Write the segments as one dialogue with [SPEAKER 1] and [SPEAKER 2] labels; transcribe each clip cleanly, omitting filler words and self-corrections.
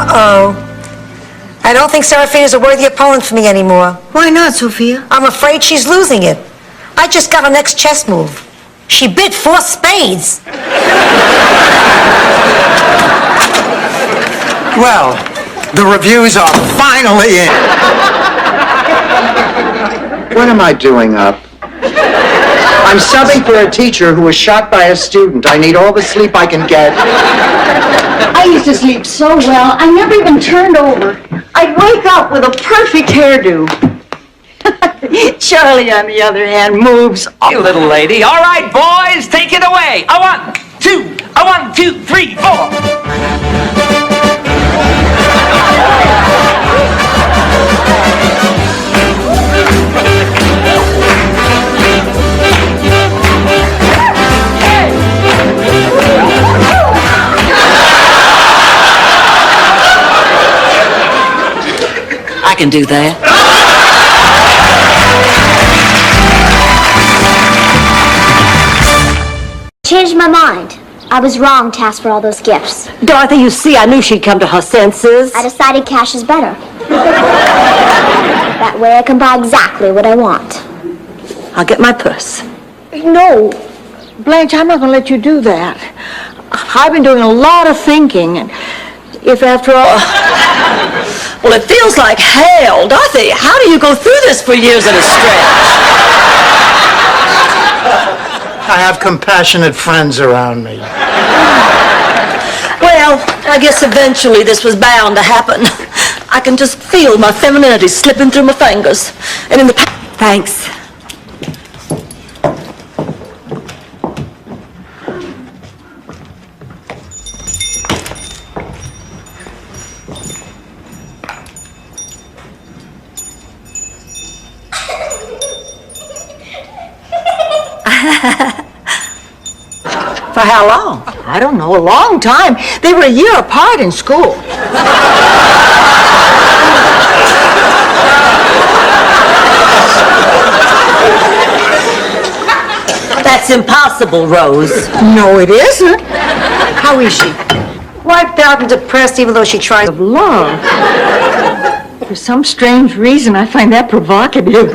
[SPEAKER 1] Uh-oh. I don't think Serafina's a worthy opponent for me anymore.
[SPEAKER 2] Why not, Sophia?
[SPEAKER 1] I'm afraid she's losing it. I just got her next chess move. She bid 4 spades.
[SPEAKER 3] Well, the reviews are finally in. What am I doing up? I'm subbing for a teacher who was shot by a student. I need all the sleep I can get.
[SPEAKER 2] I used to sleep so well, I never even turned over. I'd wake up with a perfect hairdo. Charlie, on the other hand, moves.
[SPEAKER 4] You little lady. All right, boys, take it away. A 1, 2, a 1, 2, 3, 4. I can do that.
[SPEAKER 5] Changed my mind. I was wrong to ask for all those gifts.
[SPEAKER 6] Dorothy, you see, I knew she'd come to her senses.
[SPEAKER 5] I decided cash is better. That way I can buy exactly what I want.
[SPEAKER 6] I'll get my purse.
[SPEAKER 2] No, Blanche, I'm not going to let you do that. I've been doing a lot of thinking, and if after all...
[SPEAKER 6] Well, it feels like hell. Dorothy, how do you go through this for years at a stretch?
[SPEAKER 3] I have compassionate friends around me.
[SPEAKER 6] Well, I guess eventually this was bound to happen. I can just feel my femininity slipping through my fingers. And in the... Thanks.
[SPEAKER 2] For how long? I don't know, a long time. They were a year apart in school.
[SPEAKER 6] That's impossible, Rose.
[SPEAKER 2] No, it isn't. How is she?
[SPEAKER 1] Wiped out and depressed even though she tries.
[SPEAKER 2] Of love. For some strange reason, I find that provocative.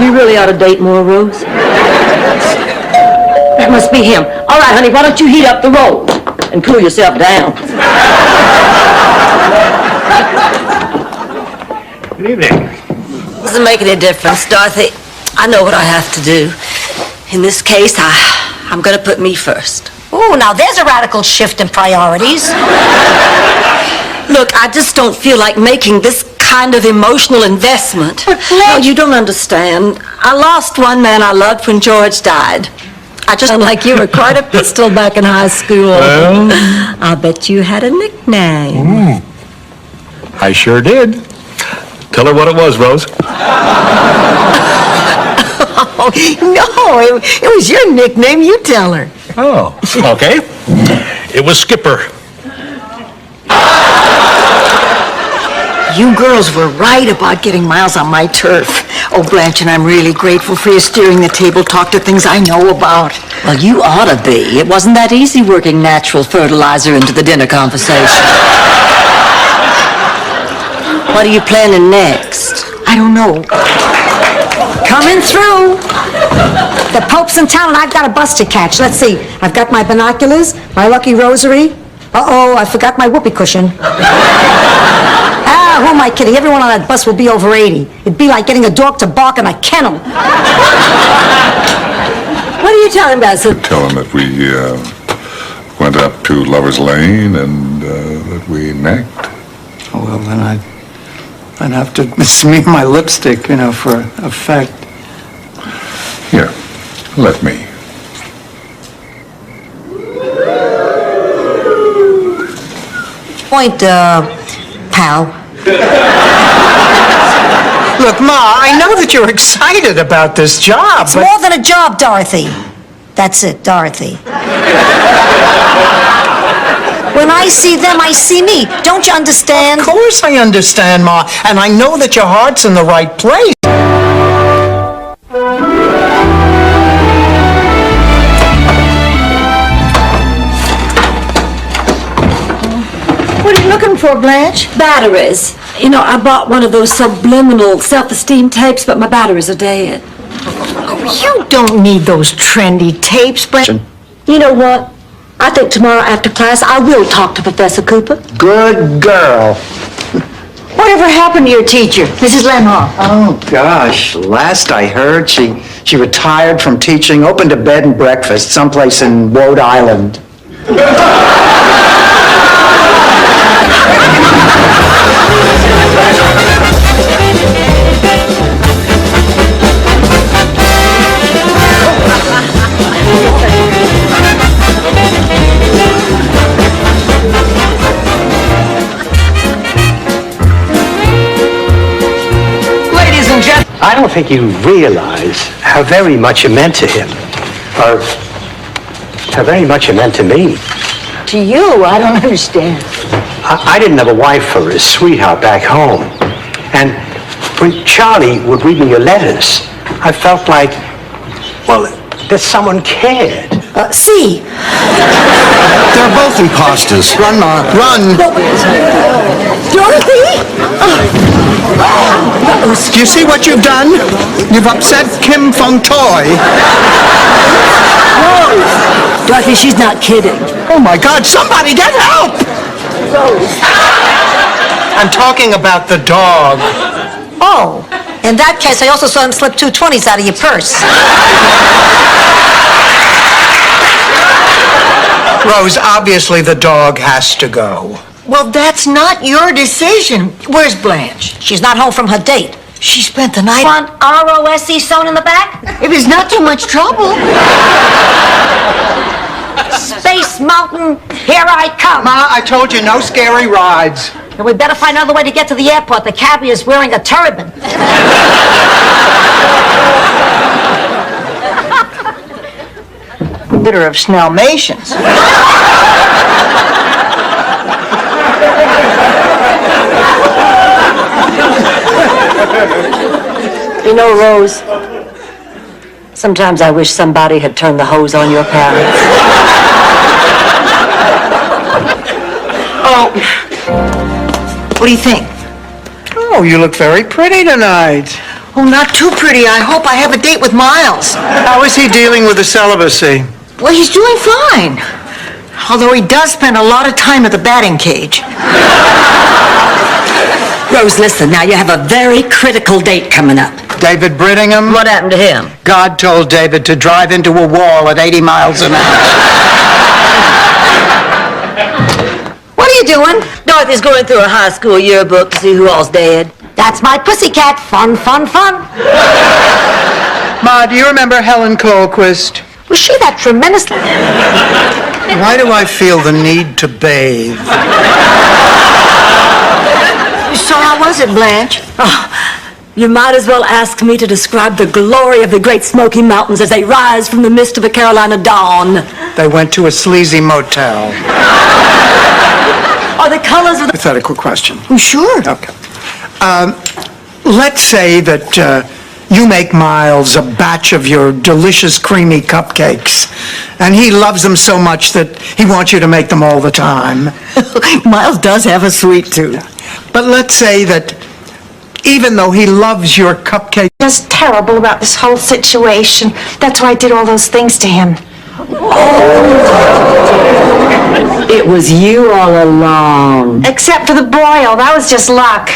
[SPEAKER 6] You really ought to date more, Rose. That must be him. All right, honey, why don't you heat up the roll and cool yourself down?
[SPEAKER 7] Good evening.
[SPEAKER 6] Doesn't make any difference, Dorothy. I know what I have to do. In this case, I'm going to put me first.
[SPEAKER 1] Ooh, now there's a radical shift in priorities.
[SPEAKER 6] Look, I just don't feel like making this kind of emotional investment. No, you don't understand. I lost one man I loved when George died. I just like you were quite a pistol back in high school.
[SPEAKER 7] Well,
[SPEAKER 6] I'll bet you had a nickname.
[SPEAKER 7] I sure did. Tell her what it was, Rose.
[SPEAKER 2] Oh, no, it was your nickname. You tell her.
[SPEAKER 7] Oh, okay. It was Skipper.
[SPEAKER 2] You girls were right about getting Miles on my turf. Oh, Blanche, and I'm really grateful for you steering the table talk to things I know about.
[SPEAKER 6] Well, you ought to be. It wasn't that easy working natural fertilizer into the dinner conversation. What are you planning next?
[SPEAKER 2] I don't know.
[SPEAKER 1] Coming through. The Pope's in town and I've got a bus to catch. Let's see. I've got my binoculars, my lucky rosary. Uh-oh, I forgot my whoopee cushion. Who am I kidding? Everyone on that bus will be over 80. It'd be like getting a dog to bark in a kennel.
[SPEAKER 6] What are you telling about, sir?
[SPEAKER 8] Tell him that we went up to Lover's Lane and that we necked.
[SPEAKER 3] Oh, well, then I'd have to smear my lipstick, for effect.
[SPEAKER 8] Here, let me.
[SPEAKER 1] Point, pal.
[SPEAKER 3] Look, Ma, I know that you're excited about this job,
[SPEAKER 1] It's
[SPEAKER 3] but...
[SPEAKER 1] more than a job, Dorothy. That's it, Dorothy. When I see them, I see me. Don't you understand?
[SPEAKER 3] Of course I understand, Ma, and I know that your heart's in the right place.
[SPEAKER 2] What are looking for, Blanche?
[SPEAKER 6] Batteries. You know, I bought one of those subliminal self-esteem tapes, but my batteries are dead.
[SPEAKER 2] You don't need those trendy tapes, Blanche.
[SPEAKER 6] You know what? I think tomorrow after class I will talk to Professor Cooper.
[SPEAKER 3] Good girl.
[SPEAKER 2] Whatever happened to your teacher, Mrs. Lenhall?
[SPEAKER 3] Oh, gosh. Last I heard, she retired from teaching, opened a bed and breakfast someplace in Rhode Island.
[SPEAKER 4] Ladies and gentlemen.
[SPEAKER 9] I don't think you realize how very much it meant to him, or how very much it meant to me.
[SPEAKER 2] To you, I don't understand.
[SPEAKER 9] I didn't have a wife or a sweetheart back home. And when Charlie would read me your letters, I felt like, well, that someone cared.
[SPEAKER 2] See,
[SPEAKER 10] They're both imposters. Run, Ma, run!
[SPEAKER 2] Dorothy?
[SPEAKER 10] Do you see what you've done? You've upset Kim Fontoy.
[SPEAKER 6] Dorothy, she's not kidding.
[SPEAKER 10] Oh my God, somebody get help! I'm talking about the dog.
[SPEAKER 1] Oh, in that case, I also saw him slip 2 20s out of your purse.
[SPEAKER 10] Rose, obviously the dog has to go.
[SPEAKER 2] Well, that's not your decision. Where's Blanche?
[SPEAKER 1] She's not home from her date.
[SPEAKER 2] She spent the night.
[SPEAKER 1] Want ROSE sewn in the back?
[SPEAKER 2] It was not too much trouble.
[SPEAKER 1] Space Mountain, here I come.
[SPEAKER 10] Ma, I told you no scary rides.
[SPEAKER 1] And we better find another way to get to the airport. The cabbie is wearing a turban.
[SPEAKER 2] Litter of Snellmations.
[SPEAKER 6] You know, Rose, sometimes I wish somebody had turned the hose on your parents.
[SPEAKER 2] What do you think?
[SPEAKER 10] Oh, you look very pretty tonight.
[SPEAKER 2] Oh, not too pretty. I hope I have a date with Miles.
[SPEAKER 10] How is he dealing with the celibacy?
[SPEAKER 2] Well, he's doing fine. Although he does spend a lot of time at the batting cage.
[SPEAKER 6] Rose, listen, now you have a very critical date coming up.
[SPEAKER 10] David Brittingham?
[SPEAKER 6] What happened to him?
[SPEAKER 10] God told David to drive into a wall at 80 miles an hour.
[SPEAKER 1] What are you doing?
[SPEAKER 6] Dorothy's going through her high school yearbook to see who all's dead.
[SPEAKER 1] That's my pussycat. Fun, fun, fun.
[SPEAKER 10] Ma, do you remember Helen Colquist?
[SPEAKER 1] Was she that tremendous?
[SPEAKER 10] Why do I feel the need to bathe?
[SPEAKER 2] So how was it, Blanche?
[SPEAKER 6] Oh, you might as well ask me to describe the glory of the Great Smoky Mountains as they rise from the mist of a Carolina dawn.
[SPEAKER 10] They went to a sleazy motel.
[SPEAKER 6] Or the colors of the...
[SPEAKER 10] Hypothetical question.
[SPEAKER 2] Oh, sure.
[SPEAKER 10] Okay. Let's say that you make Miles a batch of your delicious creamy cupcakes, and he loves them so much that he wants you to make them all the time.
[SPEAKER 2] Miles does have a sweet tooth.
[SPEAKER 10] But let's say that even though he loves your cupcake,
[SPEAKER 11] Was terrible about this whole situation. That's why I did all those things to him.
[SPEAKER 6] It was you all along.
[SPEAKER 11] Except for the boil. That was just luck.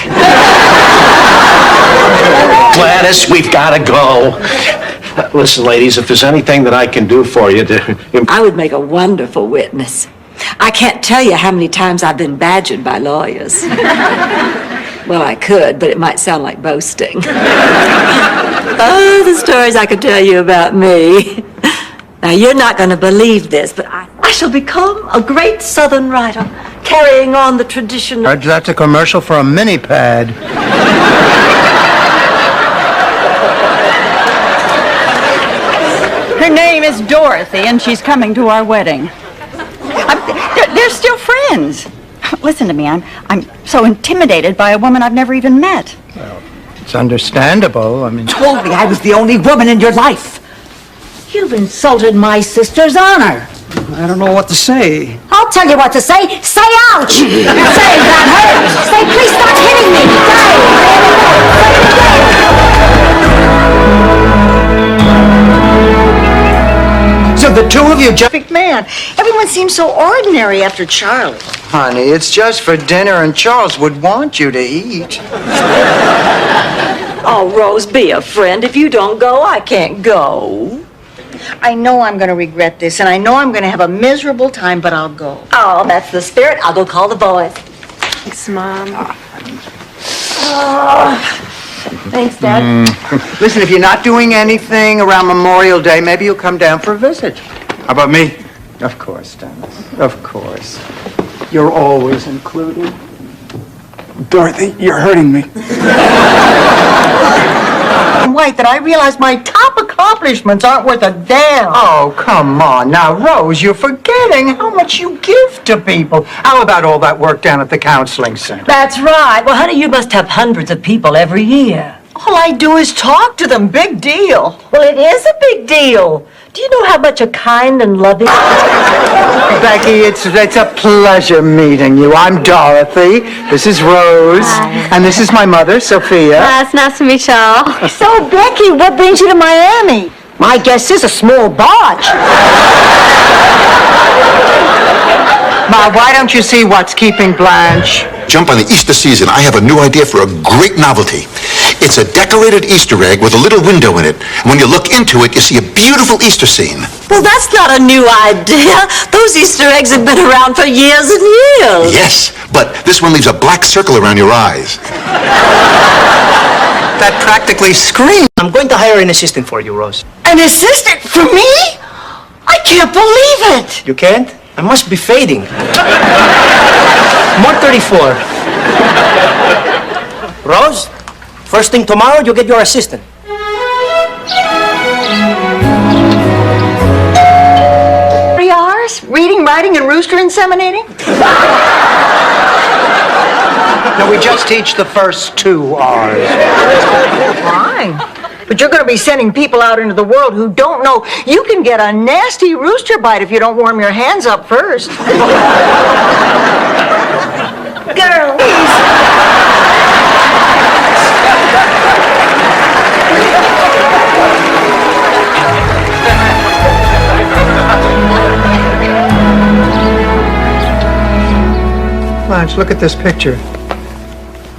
[SPEAKER 9] Gladys, we've got to go. Listen, ladies, if there's anything that I can do for you to...
[SPEAKER 6] I would make a wonderful witness. I can't tell you how many times I've been badgered by lawyers. Well, I could, but it might sound like boasting. Oh, the stories I could tell you about me. Now, you're not going to believe this, but I shall become a great Southern writer, carrying on the tradition of...
[SPEAKER 10] that's a commercial for a mini pad.
[SPEAKER 12] Her name is Dorothy, and she's coming to our wedding. They're still friends. Listen to me, I'm so intimidated by a woman I've never even met.
[SPEAKER 10] Well, it's understandable. I mean...
[SPEAKER 2] Told me I was the only woman in your life.
[SPEAKER 1] You've insulted my sister's honor.
[SPEAKER 10] I don't know what to say.
[SPEAKER 1] I'll tell you what to say. Say ouch! Say that hurt! Say please stop hitting me!
[SPEAKER 10] So the two of you just...
[SPEAKER 2] Perfect man. Everyone seems so ordinary after Charlie.
[SPEAKER 3] Honey, it's just for dinner, and Charles would want you to eat.
[SPEAKER 6] Oh, Rose, be a friend. If you don't go, I can't go.
[SPEAKER 2] I know I'm going to regret this, and I know I'm going to have a miserable time, but I'll go.
[SPEAKER 6] Oh, that's the spirit. I'll go call the boys.
[SPEAKER 11] Thanks, Mom.
[SPEAKER 6] Thanks, Dad.
[SPEAKER 3] Listen, if you're not doing anything around Memorial Day, maybe you'll come down for a visit.
[SPEAKER 10] How about me?
[SPEAKER 3] Of course, Dennis. Of course. You're always included.
[SPEAKER 10] Dorothy, you're hurting me.
[SPEAKER 2] White, that I realize my top accomplishments aren't worth a damn.
[SPEAKER 3] Oh, come on. Now, Rose, you're forgetting how much you give to people. How about all that work down at the counseling center?
[SPEAKER 6] That's right. Well, honey, you must have hundreds of people every year.
[SPEAKER 2] All I do is talk to them. Big deal.
[SPEAKER 6] Well, it is a big deal. Do you know how much a kind and loving...
[SPEAKER 3] Becky, it's a pleasure meeting you. I'm Dorothy. This is Rose.
[SPEAKER 5] Hi.
[SPEAKER 3] And this is my mother, Sophia.
[SPEAKER 5] It's nice to meet y'all.
[SPEAKER 2] So, Becky, what brings you to Miami?
[SPEAKER 1] My guess is a small barge.
[SPEAKER 3] Ma, why don't you see what's keeping Blanche?
[SPEAKER 13] Jump on the Easter season. I have a new idea for a great novelty. It's a decorated Easter egg with a little window in it. And when you look into it, you see a beautiful Easter scene.
[SPEAKER 6] Well, that's not a new idea. Those Easter eggs have been around for years and years.
[SPEAKER 13] Yes, but this one leaves a black circle around your eyes.
[SPEAKER 10] That practically screams.
[SPEAKER 9] I'm going to hire an assistant for you, Rose.
[SPEAKER 2] An assistant for me? I can't believe it.
[SPEAKER 9] You can't? I must be fading. More 34. Rose, first thing tomorrow, you get your assistant.
[SPEAKER 2] 3 hours? Reading, writing, and rooster inseminating?
[SPEAKER 3] No, we just teach the first 2 R's.
[SPEAKER 2] Fine. But you're going to be sending people out into the world who don't know you can get a nasty rooster bite if you don't warm your hands up first. Girls.
[SPEAKER 3] Blanche, look at this picture.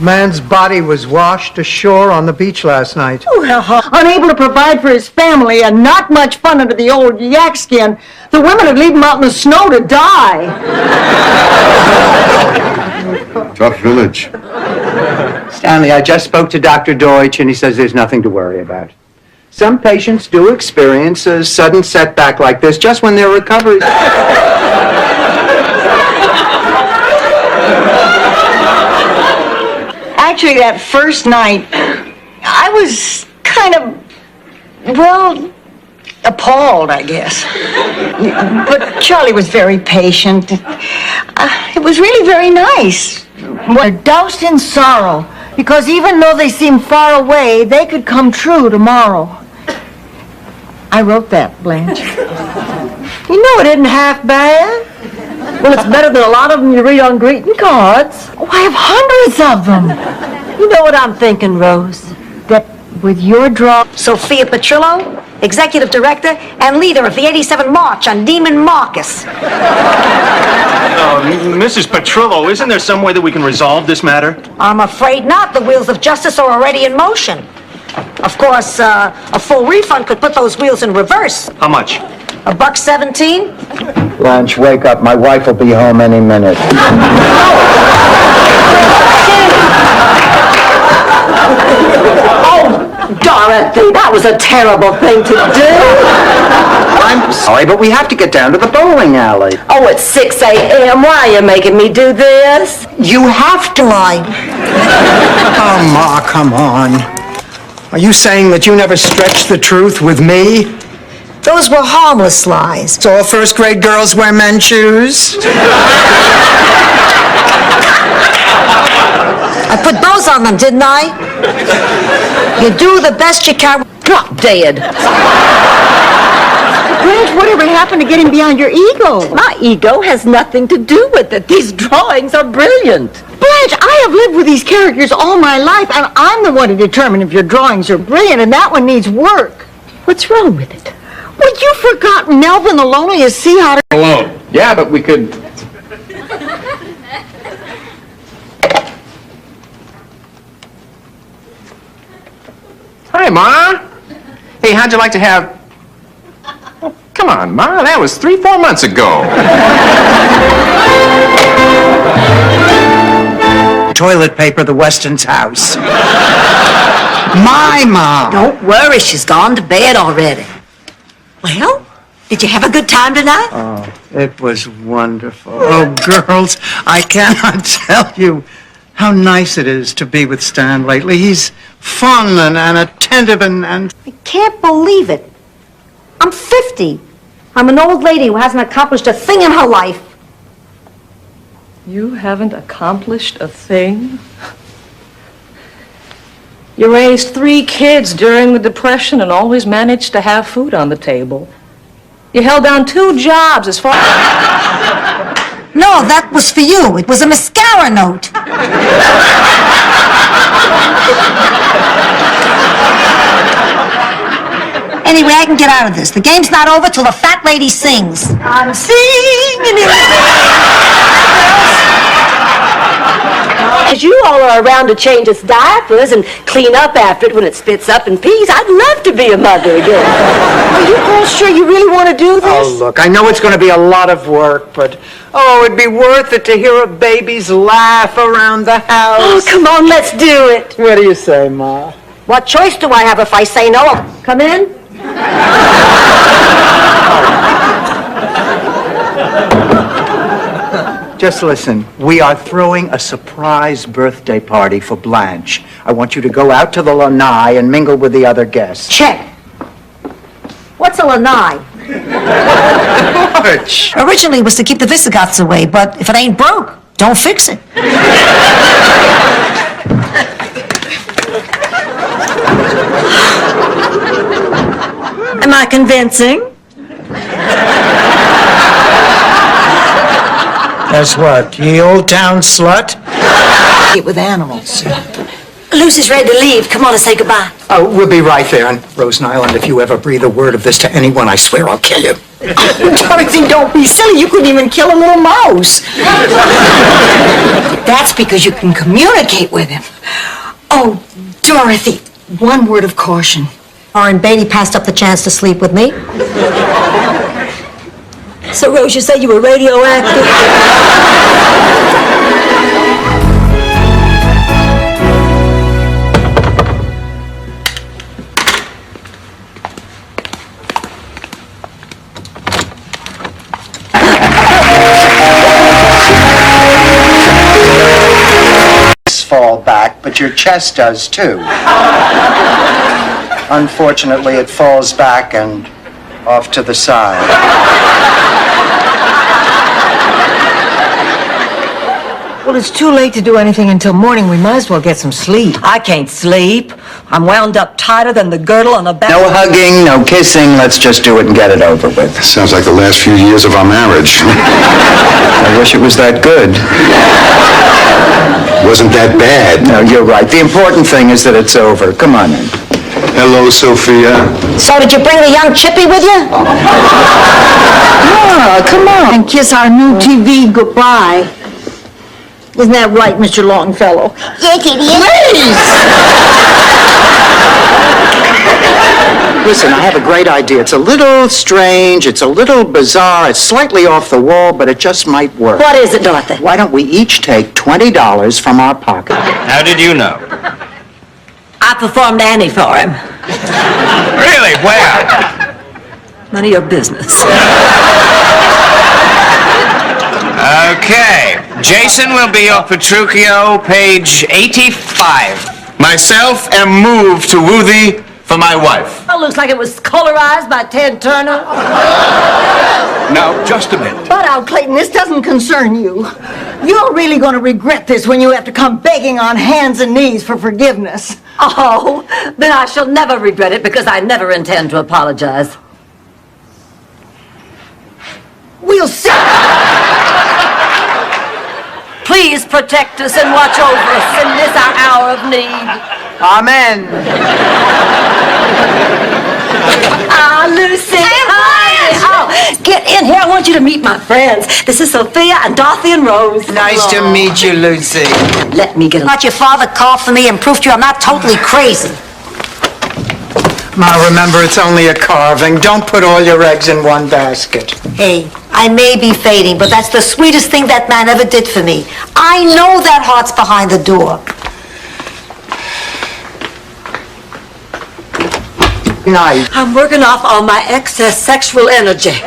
[SPEAKER 3] Man's body was washed ashore on the beach last night.
[SPEAKER 2] Unable to provide for his family and not much fun under the old yak skin, the women would leave him out in the snow to die.
[SPEAKER 8] Tough village.
[SPEAKER 3] Stanley, I just spoke to Dr. Deutsch, and he says there's nothing to worry about. Some patients do experience a sudden setback like this just when their recovery...
[SPEAKER 2] Actually, that first night, I was kind of, well, appalled, I guess. But Charlie was very patient. It was really very nice. We're doused in sorrow, because even though they seem far away, they could come true tomorrow. I wrote that, Blanche.
[SPEAKER 6] You know it isn't half bad. Well, it's better than a lot of them you read on greeting cards.
[SPEAKER 2] Oh, I have hundreds of them.
[SPEAKER 6] You know what I'm thinking, Rose?
[SPEAKER 2] That with your draw...
[SPEAKER 1] Sophia Petrillo, Executive Director and leader of the 87 March on Demon Marcus.
[SPEAKER 14] Mrs. Petrillo, isn't there some way that we can resolve this matter?
[SPEAKER 1] I'm afraid not. The wheels of justice are already in motion. Of course, a full refund could put those wheels in reverse.
[SPEAKER 14] How much?
[SPEAKER 1] $1.17?
[SPEAKER 3] Blanche, wake up. My wife will be home any minute.
[SPEAKER 6] Oh, Dorothy, that was a terrible thing to do.
[SPEAKER 3] I'm sorry, but we have to get down to the bowling alley.
[SPEAKER 6] Oh, it's 6 a.m. Why are you making me do this?
[SPEAKER 3] You have to lie.
[SPEAKER 10] Oh, Ma, come on. Are you saying that you never stretched the truth with me?
[SPEAKER 1] Those were harmless lies.
[SPEAKER 10] So all first-grade girls wear men's shoes?
[SPEAKER 1] I put those on them, didn't I? You do the best you can. Drop dead.
[SPEAKER 2] Blanche, whatever happened to getting beyond your ego?
[SPEAKER 6] My ego has nothing to do with it. These drawings are brilliant.
[SPEAKER 2] Blanche, I have lived with these characters all my life, and I'm the one to determine if your drawings are brilliant, and that one needs work.
[SPEAKER 6] What's wrong with it?
[SPEAKER 2] Well, you forgot Melvin the Loneliest Sea Otter.
[SPEAKER 7] Alone.
[SPEAKER 3] Yeah, but we could...
[SPEAKER 14] Hi, Ma. Hey, how'd you like to have... Oh, come on, Ma, that was 3-4 months ago.
[SPEAKER 10] Toilet paper, the Weston's house. My mom.
[SPEAKER 6] Don't worry, she's gone to bed already. Well, did you have a good time tonight?
[SPEAKER 10] Oh, it was wonderful. Oh, girls, I cannot tell you how nice it is to be with Stan lately. He's fun and attentive and...
[SPEAKER 1] I can't believe it. I'm 50. I'm an old lady who hasn't accomplished a thing in her life.
[SPEAKER 15] You haven't accomplished a thing? You raised 3 kids during the Depression and always managed to have food on the table. You held down 2 jobs as far as...
[SPEAKER 1] No, that was for you. It was a mascara note. Anyway, I can get out of this. The game's not over till the fat lady sings. I'm singing in
[SPEAKER 6] As you all are around to change its diapers and clean up after it when it spits up and pees, I'd love to be a mother again.
[SPEAKER 2] Are you all sure you really want to do this?
[SPEAKER 10] Oh, look, I know it's going to be a lot of work, but, oh, it'd be worth it to hear a baby's laugh around the house.
[SPEAKER 6] Oh, come on, let's do it.
[SPEAKER 10] What do you say, Ma?
[SPEAKER 1] What choice do I have if I say no? Come in.
[SPEAKER 10] Just listen, we are throwing a surprise birthday party for Blanche. I want you to go out to the lanai and mingle with the other guests.
[SPEAKER 1] Check. What's a lanai?
[SPEAKER 10] Porch.
[SPEAKER 1] Originally it was to keep the Visigoths away, but if it ain't broke, don't fix it.
[SPEAKER 6] Am I convincing?
[SPEAKER 10] As what, ye old town slut?
[SPEAKER 2] Get with animals.
[SPEAKER 6] Lucy's ready to leave. Come on and say goodbye.
[SPEAKER 10] Oh, we'll be right there on Rosen Island. If you ever breathe a word of this to anyone, I swear I'll kill you.
[SPEAKER 2] Dorothy, don't be silly. You couldn't even kill a little mouse. That's because you can communicate with him. Oh, Dorothy, one word of caution.
[SPEAKER 1] Warren Beatty passed up the chance to sleep with me.
[SPEAKER 6] So, Rose, you said you were radioactive?
[SPEAKER 10] Fall back, but your chest does too. Unfortunately, it falls back and off to the side.
[SPEAKER 2] Well, it's too late to do anything until morning. We might as well get some sleep.
[SPEAKER 6] I can't sleep. I'm wound up tighter than the girdle on a back.
[SPEAKER 3] No hugging, no kissing, let's just do it and get it over with.
[SPEAKER 8] Sounds like the last few years of our marriage.
[SPEAKER 3] I wish it was that good.
[SPEAKER 8] Wasn't that bad.
[SPEAKER 3] No, you're right. The important thing is that it's over. Come on in.
[SPEAKER 8] Hello, Sophia.
[SPEAKER 1] So did you bring the young Chippy with you?
[SPEAKER 2] Yeah, come on and kiss our new TV goodbye. Isn't that right, Mr. Longfellow?
[SPEAKER 5] Yes, it is.
[SPEAKER 10] Listen, I have a great idea. It's a little strange, it's a little bizarre, it's slightly off the wall, but it just might work.
[SPEAKER 6] What is it, Dorothy?
[SPEAKER 10] Why don't we each take $20 from our pocket?
[SPEAKER 14] How did you know?
[SPEAKER 6] I performed Annie for him.
[SPEAKER 14] Really? Where?
[SPEAKER 6] None of your business.
[SPEAKER 4] Okay. Jason will be your Petruchio, page 85.
[SPEAKER 14] Myself am moved to woo thee for my wife.
[SPEAKER 6] Oh, looks like it was colorized by Ted Turner.
[SPEAKER 14] Now, just a minute.
[SPEAKER 2] But Al Clayton, this doesn't concern you. You're really going to regret this when you have to come begging on hands and knees for forgiveness.
[SPEAKER 6] Oh, then I shall never regret it because I never intend to apologize.
[SPEAKER 1] We'll see.
[SPEAKER 6] Please protect us and watch over us in this our hour of need.
[SPEAKER 3] Amen.
[SPEAKER 6] Ah, Lucy. Hi. Oh, get in here. I want you to meet my friends. This is Sophia and Dorothy and Rose.
[SPEAKER 10] Nice to meet you, Lucy.
[SPEAKER 6] Let me get a...
[SPEAKER 1] Not your father called for me and proved to you I'm not totally crazy.
[SPEAKER 10] Ma, remember, it's only a carving. Don't put all your eggs in one basket.
[SPEAKER 1] Hey, I may be fading, but that's the sweetest thing that man ever did for me. I know that heart's behind the door.
[SPEAKER 3] Nice.
[SPEAKER 6] I'm working off all my excess sexual energy.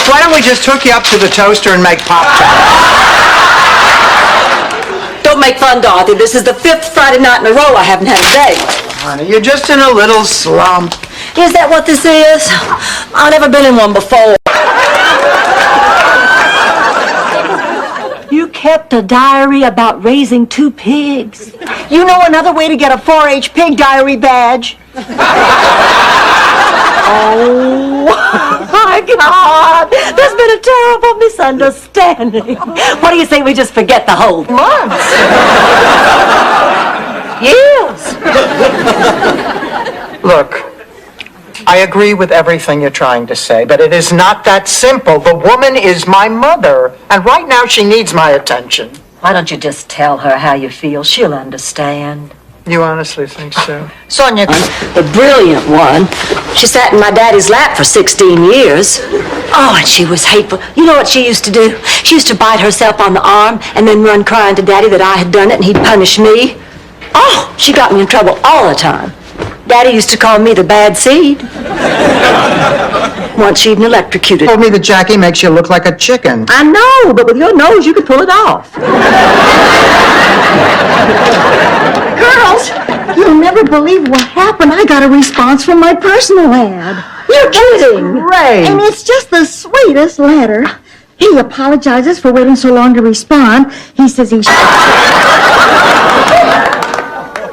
[SPEAKER 10] Why don't we just hook you up to the toaster and make Pop-Tarts?
[SPEAKER 6] Don't make fun, Dorothy. This is the 5th Friday night in a row I haven't had a date.
[SPEAKER 10] Honey, you're just in a little slump.
[SPEAKER 6] Is that what this is? I've never been in one before. You kept a diary about raising 2 pigs.
[SPEAKER 2] You know another way to get a 4-H pig diary badge?
[SPEAKER 6] Oh, my God. There's been a terrible misunderstanding. What do you say we just forget the whole month? Yes.
[SPEAKER 10] Look, I agree with everything you're trying to say, but it is not that simple. The woman is my mother, and right now she needs my attention.
[SPEAKER 6] Why don't you just tell her how you feel? She'll understand.
[SPEAKER 10] You honestly think so?
[SPEAKER 6] Sonia, the brilliant one, she sat in my daddy's lap for 16 years. Oh, and she was hateful. You know what she used to do? She used to bite herself on the arm and then run crying to Daddy that I had done it and he'd punish me. Oh, she got me in trouble all the time. Daddy used to call me the bad seed. Once she even electrocuted.
[SPEAKER 10] Told me that Jackie makes you look like a chicken.
[SPEAKER 6] I know, but with your nose you could pull it off.
[SPEAKER 2] Girls, you'll never believe what happened. I got a response from my personal ad.
[SPEAKER 6] You're kidding.
[SPEAKER 10] Great.
[SPEAKER 2] And it's just the sweetest letter. He apologizes for waiting so long to respond. He says he...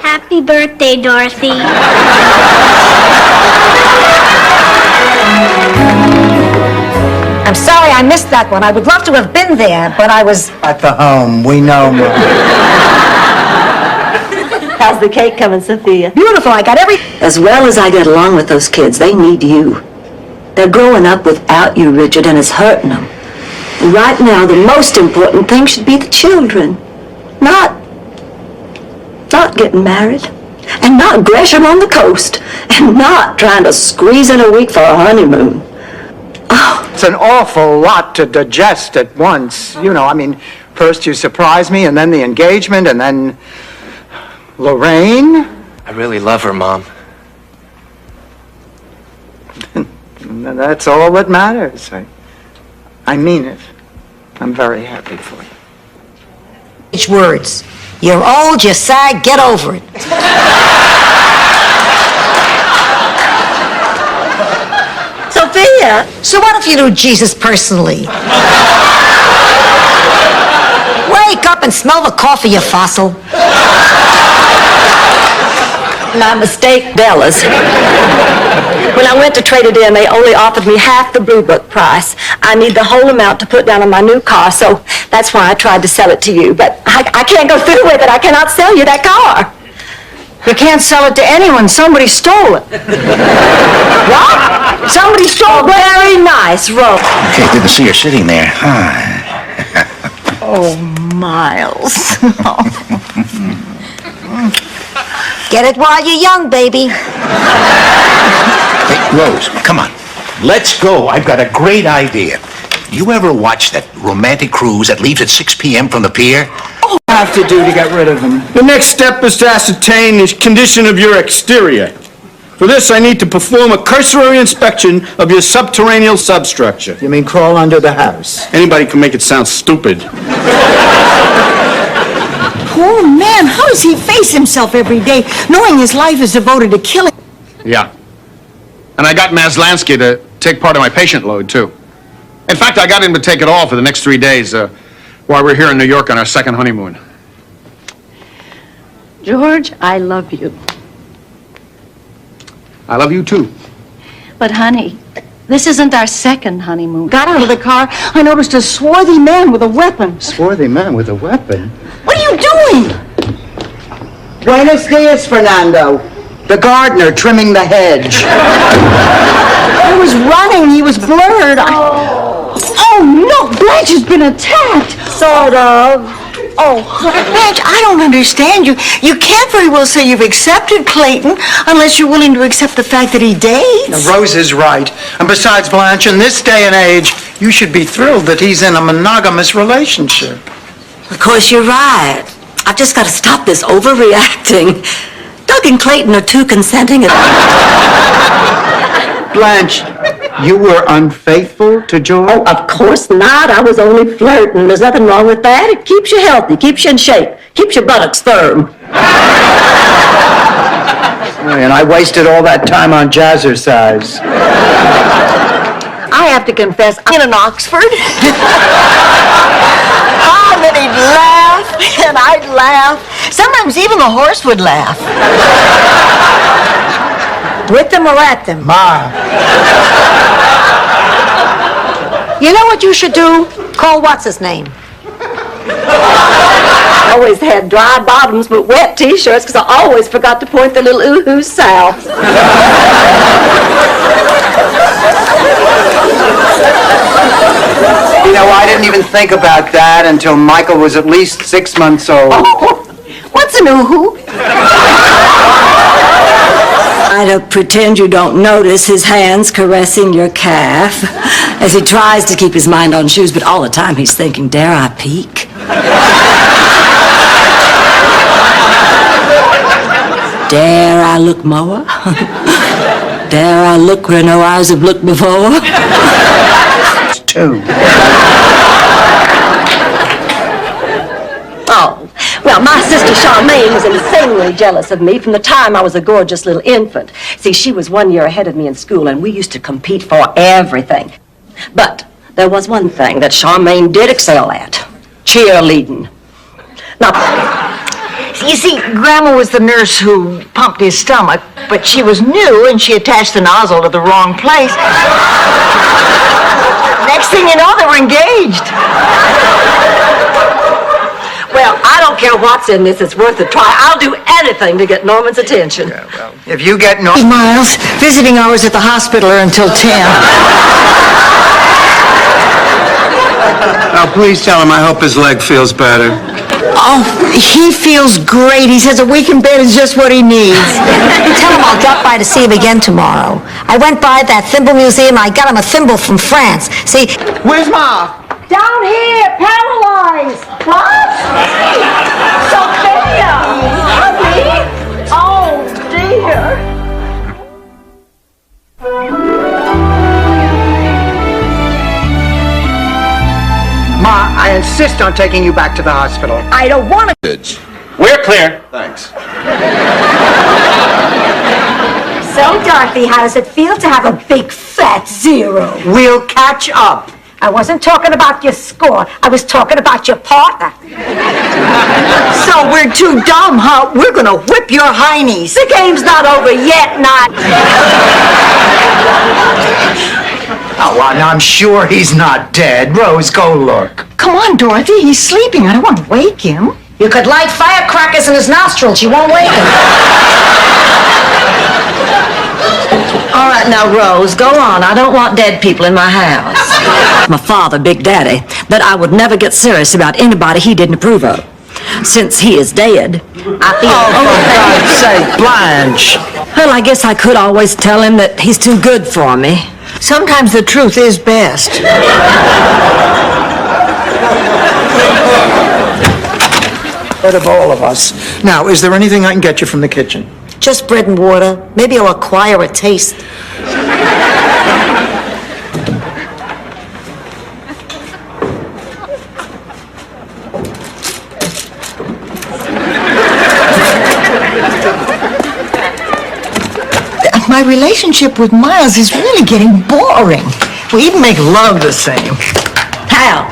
[SPEAKER 5] Happy birthday, Dorothy.
[SPEAKER 1] I'm sorry I missed that one. I would love to have been there, but I was...
[SPEAKER 10] At the home, we know, Mom.
[SPEAKER 6] How's the cake coming, Sophia?
[SPEAKER 1] Beautiful. I got every...
[SPEAKER 6] As well as I get along with those kids, they need you. They're growing up without you, Richard, and it's hurting them. And right now, the most important thing should be the children. Not getting married. And not Gresham on the coast. And not trying to squeeze in a week for a honeymoon. Oh.
[SPEAKER 10] It's an awful lot to digest at once. You know, I mean, first you surprise me, and then the engagement, and then Lorraine.
[SPEAKER 14] I really love her, Mom.
[SPEAKER 10] And that's all that matters. I mean it. I'm very happy for you.
[SPEAKER 1] Each words. You're old, you're sad, get over it.
[SPEAKER 6] Sophia!
[SPEAKER 1] So what if you knew Jesus personally? Wake up and smell the coffee, you fossil.
[SPEAKER 6] My mistake, Bella's. When I went to trade it in, they only offered me half the Blue Book price. I need the whole amount to put down on my new car, so that's why I tried to sell it to you. But I can't go through with it. I cannot sell you that car.
[SPEAKER 2] You can't sell it to anyone. Somebody stole it.
[SPEAKER 6] What? Somebody stole it. Very nice, Rose.
[SPEAKER 16] Okay, good to see her sitting there.
[SPEAKER 6] Oh, Miles.
[SPEAKER 1] Get it while you're young, baby.
[SPEAKER 16] Hey, Rose, come on. Let's go. I've got a great idea. You ever watch that romantic cruise that leaves at 6 p.m. from the pier?
[SPEAKER 10] What do I have to do to get rid of him?
[SPEAKER 7] The next step is to ascertain the condition of your exterior. For this, I need to perform a cursory inspection of your subterranean substructure.
[SPEAKER 10] You mean crawl under the house?
[SPEAKER 7] Anybody can make it sound stupid.
[SPEAKER 2] Poor man, how does he face himself every day, knowing his life is devoted to killing?
[SPEAKER 7] Yeah. And I got Maslansky to take part of my patient load, too. In fact, I got him to take it all for the next 3 days while we're here in New York on our second honeymoon.
[SPEAKER 12] George, I love you.
[SPEAKER 7] I love you, too.
[SPEAKER 12] But honey,
[SPEAKER 2] This isn't our second honeymoon. Got out of the car, I noticed a swarthy man with a weapon.
[SPEAKER 3] Swarthy man with a weapon?
[SPEAKER 2] What are you doing?
[SPEAKER 3] Buenos dias, Fernando. The gardener trimming the hedge.
[SPEAKER 2] I was running. He was blurred. Oh, no. Blanche has been attacked.
[SPEAKER 6] Sort of.
[SPEAKER 2] Oh, Blanche, I don't understand you. You can't very well say you've accepted Clayton unless you're willing to accept the fact that he dates.
[SPEAKER 10] Now, Rose is right. And besides, Blanche, in this day and age, you should be thrilled that he's in a monogamous relationship.
[SPEAKER 6] Of course, you're right. I've just got to stop this overreacting. Doug and Clayton are too consenting.
[SPEAKER 3] Blanche, you were unfaithful to George?
[SPEAKER 6] Oh, of course not. I was only flirting. There's nothing wrong with that. It keeps you healthy, keeps you in shape, keeps your buttocks firm.
[SPEAKER 3] And I wasted all that time on jazzercise.
[SPEAKER 2] I have to confess, I'm in Oxford. And then he'd laugh, and I'd laugh. Sometimes even the horse would laugh.
[SPEAKER 1] With them or at them?
[SPEAKER 10] Ma.
[SPEAKER 1] You know what you should do? Call what's his name?
[SPEAKER 6] Always had dry bottoms but wet T-shirts because I always forgot to point the little ooh-hoo south.
[SPEAKER 3] You know, I didn't even think about that until Michael was at least 6 months old.
[SPEAKER 2] Oh, what's an ooh-hoo?
[SPEAKER 6] I don't pretend you don't notice his hands caressing your calf as he tries to keep his mind on shoes, but all the time he's thinking, dare I peek? Dare I look more? Dare I look where no eyes have looked before?
[SPEAKER 3] Two.
[SPEAKER 6] Oh, well, my sister Charmaine was insanely jealous of me from the time I was a gorgeous little infant. See, she was 1 year ahead of me in school, and we used to compete for everything. But there was one thing that Charmaine did excel at: cheerleading. Now,
[SPEAKER 2] You see, Grandma was the nurse who pumped his stomach, but she was new and she attached the nozzle to the wrong place. Next thing you know, they were engaged.
[SPEAKER 6] well, I don't care what's in this, it's worth a try. I'll do anything to get Norman's attention.
[SPEAKER 3] If you get
[SPEAKER 2] Miles, visiting hours at the hospital are until 10.
[SPEAKER 10] Now, please tell him I hope his leg feels better.
[SPEAKER 2] Oh, he feels great. He says a week in bed is just what he needs.
[SPEAKER 1] Tell him I'll drop by to see him again tomorrow. I went by that thimble museum. I got him a thimble from France. See?
[SPEAKER 10] Where's Ma?
[SPEAKER 1] Down here, paralyzed. What?
[SPEAKER 2] Sophia! Honey! Oh, dear.
[SPEAKER 3] Ma, I insist on taking you back to the hospital.
[SPEAKER 1] I don't want to.
[SPEAKER 14] We're clear.
[SPEAKER 8] Thanks.
[SPEAKER 1] So, Dorothy, how does it feel to have a big fat zero?
[SPEAKER 3] We'll catch up.
[SPEAKER 1] I wasn't talking about your score. I was talking about your partner.
[SPEAKER 2] So we're too dumb, huh? We're gonna whip your heinies.
[SPEAKER 1] The game's not over yet, not.
[SPEAKER 10] Oh, well, now I'm sure he's not dead. Rose, go look.
[SPEAKER 2] Come on, Dorothy. He's sleeping. I don't want to wake him.
[SPEAKER 1] You could light firecrackers in his nostrils. You won't wake him.
[SPEAKER 6] All right, now, Rose, go on. I don't want dead people in my house. My father, Big Daddy, that I would never get serious about anybody he didn't approve of. Since he is dead, I feel...
[SPEAKER 10] Oh, for God's sake, Blanche.
[SPEAKER 6] Well, I guess I could always tell him that he's too good for me.
[SPEAKER 2] Sometimes the truth is best.
[SPEAKER 10] But of all of us. Now, is there anything I can get you from the kitchen?
[SPEAKER 1] Just bread and water. Maybe I'll acquire a taste.
[SPEAKER 2] My relationship with Miles is really getting boring. We even make love the same.
[SPEAKER 6] How?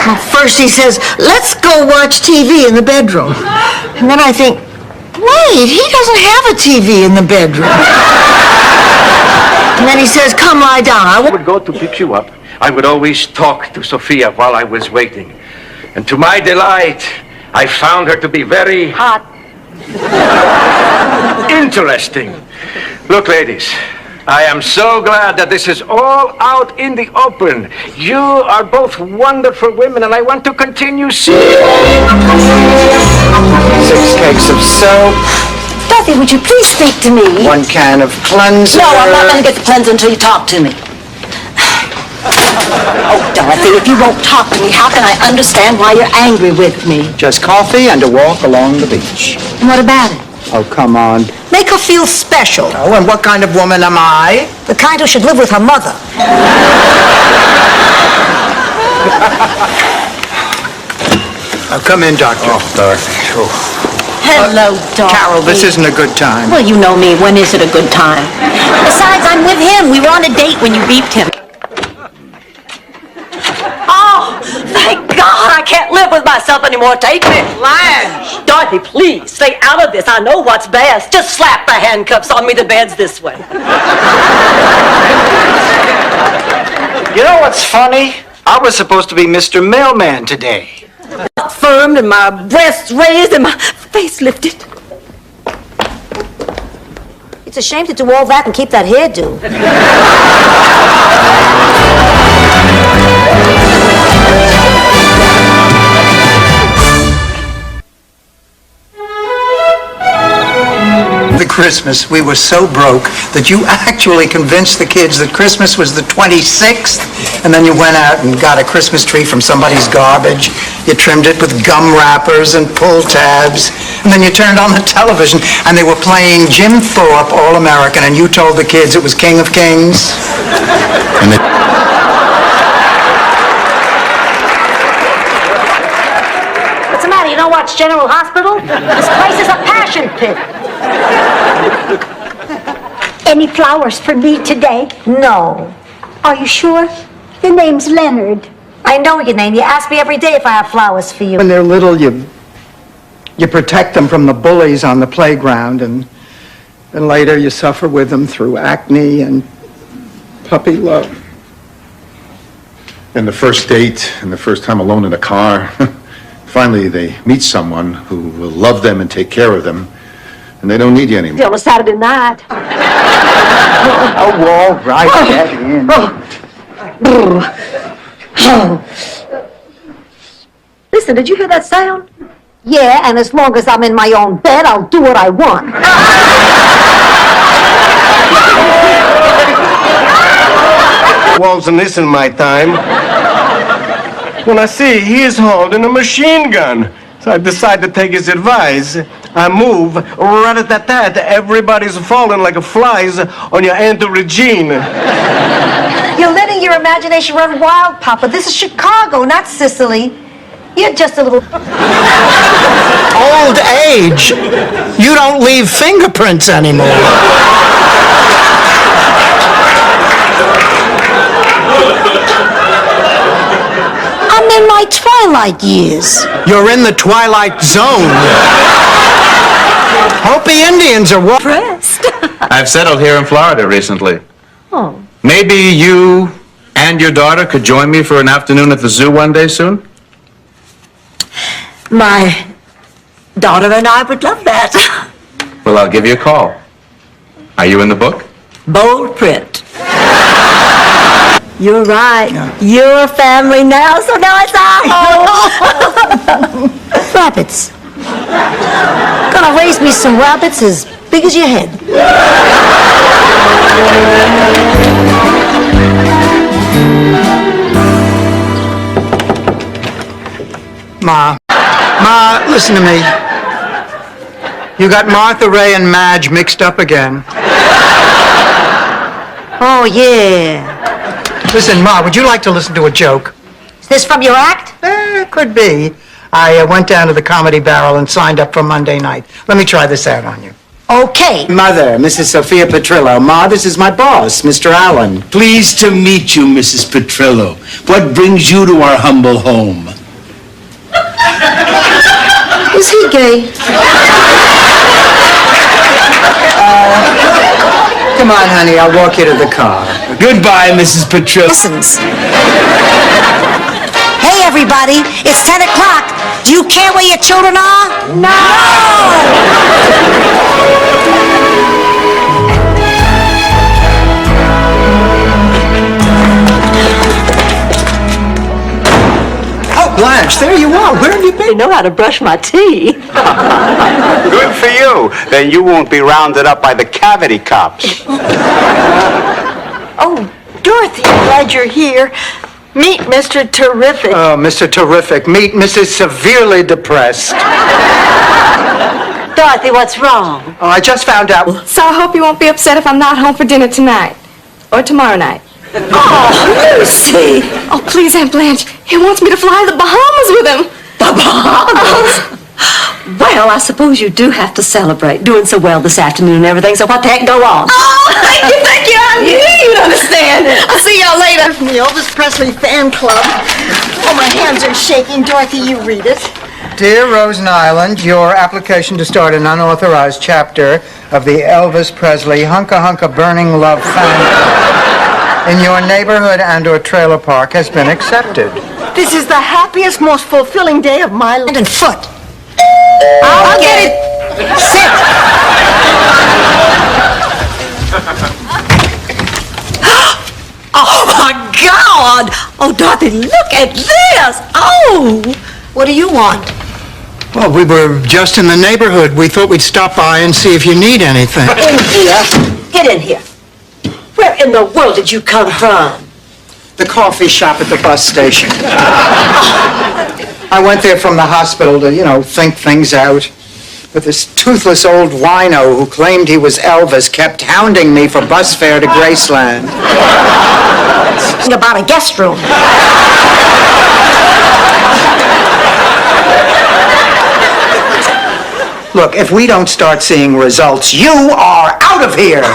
[SPEAKER 2] Well, first he says, let's go watch TV in the bedroom. And then I think, wait, he doesn't have a TV in the bedroom.
[SPEAKER 6] And then he says, come lie down.
[SPEAKER 9] I would go to pick you up. I would always talk to Sophia while I was waiting. And to my delight, I found her to be very
[SPEAKER 6] Hot.
[SPEAKER 9] interesting. Look, ladies, I am so glad that this is all out in the open. You are both wonderful women, and I want to continue seeing.
[SPEAKER 10] 6 cakes of soap,
[SPEAKER 6] Dorothy, would you please speak to me?
[SPEAKER 10] 1 can of cleanser.
[SPEAKER 6] No, I'm not going to get the cleanser until you talk to me. Oh, Dorothy, if you won't talk to me, how can I understand why you're angry with me?
[SPEAKER 10] Just coffee and a walk along the beach.
[SPEAKER 6] And what about it?
[SPEAKER 10] Oh, come on.
[SPEAKER 1] Make her feel special.
[SPEAKER 10] Oh, and what kind of woman am I?
[SPEAKER 1] The kind who should live with her mother.
[SPEAKER 10] Oh, come in, Doctor.
[SPEAKER 9] Oh, Dorothy. Oh.
[SPEAKER 12] Hello, Dorothy.
[SPEAKER 10] Carol, this isn't a good time.
[SPEAKER 12] Well, you know me. When is it a good time? Besides, I'm with him. We were on a date when you beeped him.
[SPEAKER 6] Oh, thank God I can't live with myself anymore. Take me. Blanche. Dorothy, please, stay out of this. I know what's best. Just slap the handcuffs on me. The bed's this way.
[SPEAKER 10] You know what's funny? I was supposed to be Mr. Mailman today.
[SPEAKER 6] Firm and my breasts raised and my face lifted.
[SPEAKER 1] It's a shame to do all that and keep that hairdo.
[SPEAKER 10] The Christmas, we were so broke that you actually convinced the kids that Christmas was the 26th, and then you went out and got a Christmas tree from somebody's garbage. You trimmed it with gum wrappers and pull tabs, and then you turned on the television, and they were playing Jim Thorpe, All American, and you told the kids it was King of Kings.
[SPEAKER 13] And
[SPEAKER 1] What's the matter? You don't watch General Hospital? This place is a passion pit.
[SPEAKER 5] Any flowers for me today?
[SPEAKER 1] No.
[SPEAKER 5] Are you sure? Your name's Leonard.
[SPEAKER 1] I know your name. You ask me every day if I have flowers for you.
[SPEAKER 10] When they're little, you protect them from the bullies on the playground, and later you suffer with them through acne and puppy love.
[SPEAKER 7] And the first date and the first time alone in a car, finally they meet someone who will love them and take care of them, and they don't need you anymore.
[SPEAKER 6] On a Saturday night.
[SPEAKER 10] Oh, all right, get in.
[SPEAKER 1] Listen, did you hear that sound? Yeah, and as long as I'm in my own bed, I'll do what I want.
[SPEAKER 9] Wasn't this in my time? When I see he is holding a machine gun, so I decide to take his advice. I move, rat-a-tat-tat, everybody's falling like flies on your Aunt Regine.
[SPEAKER 1] You're letting your imagination run wild, Papa. This is Chicago, not Sicily. You're just a little...
[SPEAKER 10] Old age? You don't leave fingerprints anymore.
[SPEAKER 1] I'm in my twilight years.
[SPEAKER 10] You're in the twilight zone. Hopi Indians are
[SPEAKER 6] Pressed.
[SPEAKER 17] I've settled here in Florida recently.
[SPEAKER 6] Oh.
[SPEAKER 17] Maybe you and your daughter could join me for an afternoon at the zoo one day soon?
[SPEAKER 6] My daughter and I would love that.
[SPEAKER 17] Well, I'll give you a call. Are you in the book?
[SPEAKER 6] Bold print. You're right. You're a family now, so now it's our home.
[SPEAKER 1] Rabbits. Gonna raise me some rabbits as big as your head.
[SPEAKER 10] Ma, listen to me. You got Martha Ray and Madge mixed up again.
[SPEAKER 1] Oh, yeah.
[SPEAKER 10] Listen, Ma, would you like to listen to a joke?
[SPEAKER 1] Is this from your act?
[SPEAKER 10] Could be. I went down to the Comedy Barrel and signed up for Monday night. Let me try this out on you.
[SPEAKER 1] Okay.
[SPEAKER 10] Mother, Mrs. Sophia Petrillo. Ma, this is my boss, Mr. Allen.
[SPEAKER 18] Pleased to meet you, Mrs. Petrillo. What brings you to our humble home?
[SPEAKER 1] Is he gay?
[SPEAKER 10] Come on, honey, I'll walk you to the car.
[SPEAKER 18] Goodbye, Mrs. Petrillo.
[SPEAKER 1] Lessons. Hey, everybody, it's 10 o'clock. Do you care where your children are? No!
[SPEAKER 10] Blanche, there you are. Where have you been?
[SPEAKER 6] I know how to brush my teeth.
[SPEAKER 19] Good for you. Then you won't be rounded up by the cavity cops.
[SPEAKER 2] Oh, Dorothy, I'm glad you're here. Meet Mr. Terrific.
[SPEAKER 10] Oh, Mr. Terrific. Meet Mrs. Severely Depressed.
[SPEAKER 6] Dorothy, what's wrong?
[SPEAKER 10] Oh, I just found out.
[SPEAKER 11] So I hope you won't be upset if I'm not home for dinner tonight. Or tomorrow night.
[SPEAKER 6] Oh, Lucy!
[SPEAKER 11] Oh, please, Aunt Blanche. He wants me to fly to the Bahamas with him.
[SPEAKER 6] The Bahamas? Well, I suppose you do have to celebrate doing so well this afternoon and everything, so what the heck, go on.
[SPEAKER 2] Oh, thank you. I knew you'd understand it. I'll see y'all later from the Elvis Presley fan club. Oh, my hands are shaking. Dorothy, you read it.
[SPEAKER 10] Dear Rosen Island, your application to start an unauthorized chapter of the Elvis Presley Hunka Hunka Burning Love fan club in your neighborhood and/or trailer park has been accepted.
[SPEAKER 2] This is the happiest, most fulfilling day of my life.
[SPEAKER 1] And foot.
[SPEAKER 2] I'll get it.
[SPEAKER 1] Sit.
[SPEAKER 6] Oh, my God! Oh, Dorothy, look at this! Oh! What do you want?
[SPEAKER 10] Well, we were just in the neighborhood. We thought we'd stop by and see if you need anything.
[SPEAKER 6] In here. Get in here. Where in the world did you come from?
[SPEAKER 10] The coffee shop at the bus station. I went there from the hospital to, think things out. But this toothless old wino who claimed he was Elvis kept hounding me for bus fare to Graceland.
[SPEAKER 1] About a guest room.
[SPEAKER 10] Look, if we don't start seeing results, you are out of here.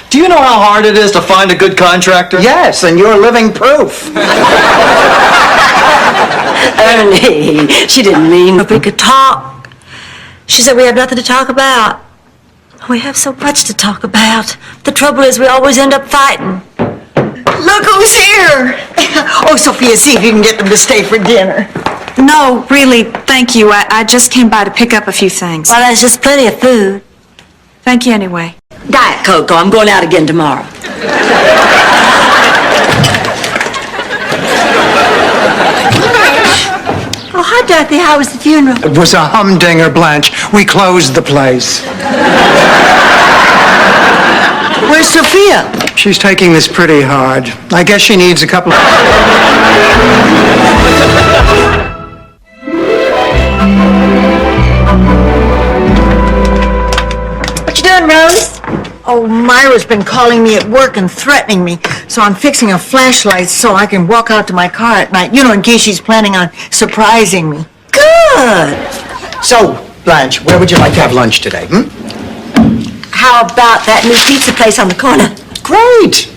[SPEAKER 17] Do you know how hard it is to find a good contractor?
[SPEAKER 10] Yes, and you're living proof.
[SPEAKER 6] Ernie, she didn't mean we could talk. She said we have nothing to talk about. We have so much to talk about. The trouble is we always end up fighting.
[SPEAKER 2] Look who's here. Oh, Sophia, see if you can get them to stay for dinner.
[SPEAKER 11] No, really, thank you. I just came by to pick up a few things.
[SPEAKER 6] Well, there's just plenty of food.
[SPEAKER 11] Thank you anyway.
[SPEAKER 6] Diet Coke, I'm going out again tomorrow. Oh, hi, Dorothy. How was the funeral?
[SPEAKER 10] It was a humdinger, Blanche. We closed the place.
[SPEAKER 2] Where's Sophia?
[SPEAKER 10] She's taking this pretty hard. I guess she needs a couple of...
[SPEAKER 6] What you doing, Rose?
[SPEAKER 2] Oh, Myra's been calling me at work and threatening me, so I'm fixing a flashlight so I can walk out to my car at night, in case she's planning on surprising me.
[SPEAKER 6] Good.
[SPEAKER 10] So, Blanche, where would you like to have lunch today,
[SPEAKER 6] How about that new pizza place on the corner?
[SPEAKER 10] Great.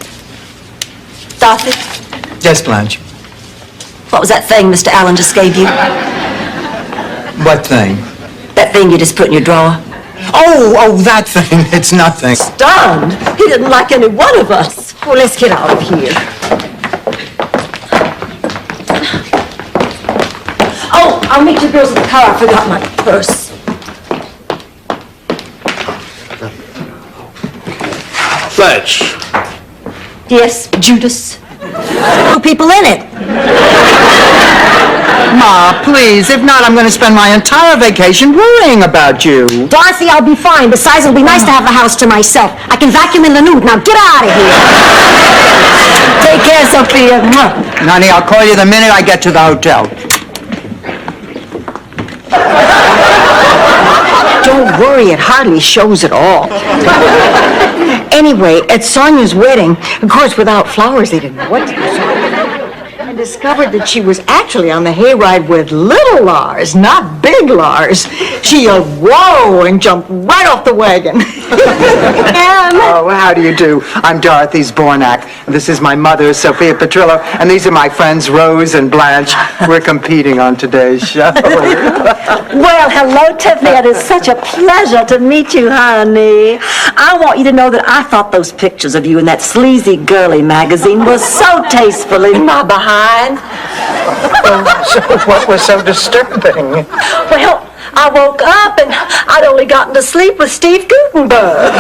[SPEAKER 6] Dorothy,
[SPEAKER 10] Yes, Blanche.
[SPEAKER 6] what was that thing Mr. Allen just gave you?
[SPEAKER 10] What thing?
[SPEAKER 6] That thing you just put in your drawer?
[SPEAKER 10] Oh, that thing. It's nothing.
[SPEAKER 6] Stunned. He didn't like any one of us.
[SPEAKER 2] Well, let's get out of here.
[SPEAKER 6] Oh, I'll meet you girls at the car. I forgot my purse.
[SPEAKER 16] Fletch.
[SPEAKER 6] Yes, Judas.
[SPEAKER 1] Two people in it.
[SPEAKER 10] Ma, please. If not, I'm going to spend my entire vacation worrying about you.
[SPEAKER 1] Dorothy, I'll be fine. Besides, it'll be nice to have the house to myself. I can vacuum in the nude. Now get out of here.
[SPEAKER 6] Take care, Sophia.
[SPEAKER 10] Honey, I'll call you the minute I get to the hotel.
[SPEAKER 2] Don't worry, it hardly shows at all. Anyway, at Sonia's wedding, of course, without flowers, they didn't know what to do. I discovered that she was actually on the hayride with little Lars, not big Lars. She yelled, "Whoa!" and jumped right off the wagon.
[SPEAKER 10] Oh, how do you do? I'm Dorothy Zbornak. This is my mother, Sophia Petrillo, and these are my friends, Rose and Blanche. We're competing on today's show.
[SPEAKER 6] Well, hello, Tiffany. It is such a pleasure to meet you, honey. I want you to know that I thought those pictures of you in that sleazy girly magazine were so tasteful in my behind.
[SPEAKER 10] So what was so disturbing?
[SPEAKER 6] Well, I woke up and I'd only gotten to sleep with Steve Gutenberg.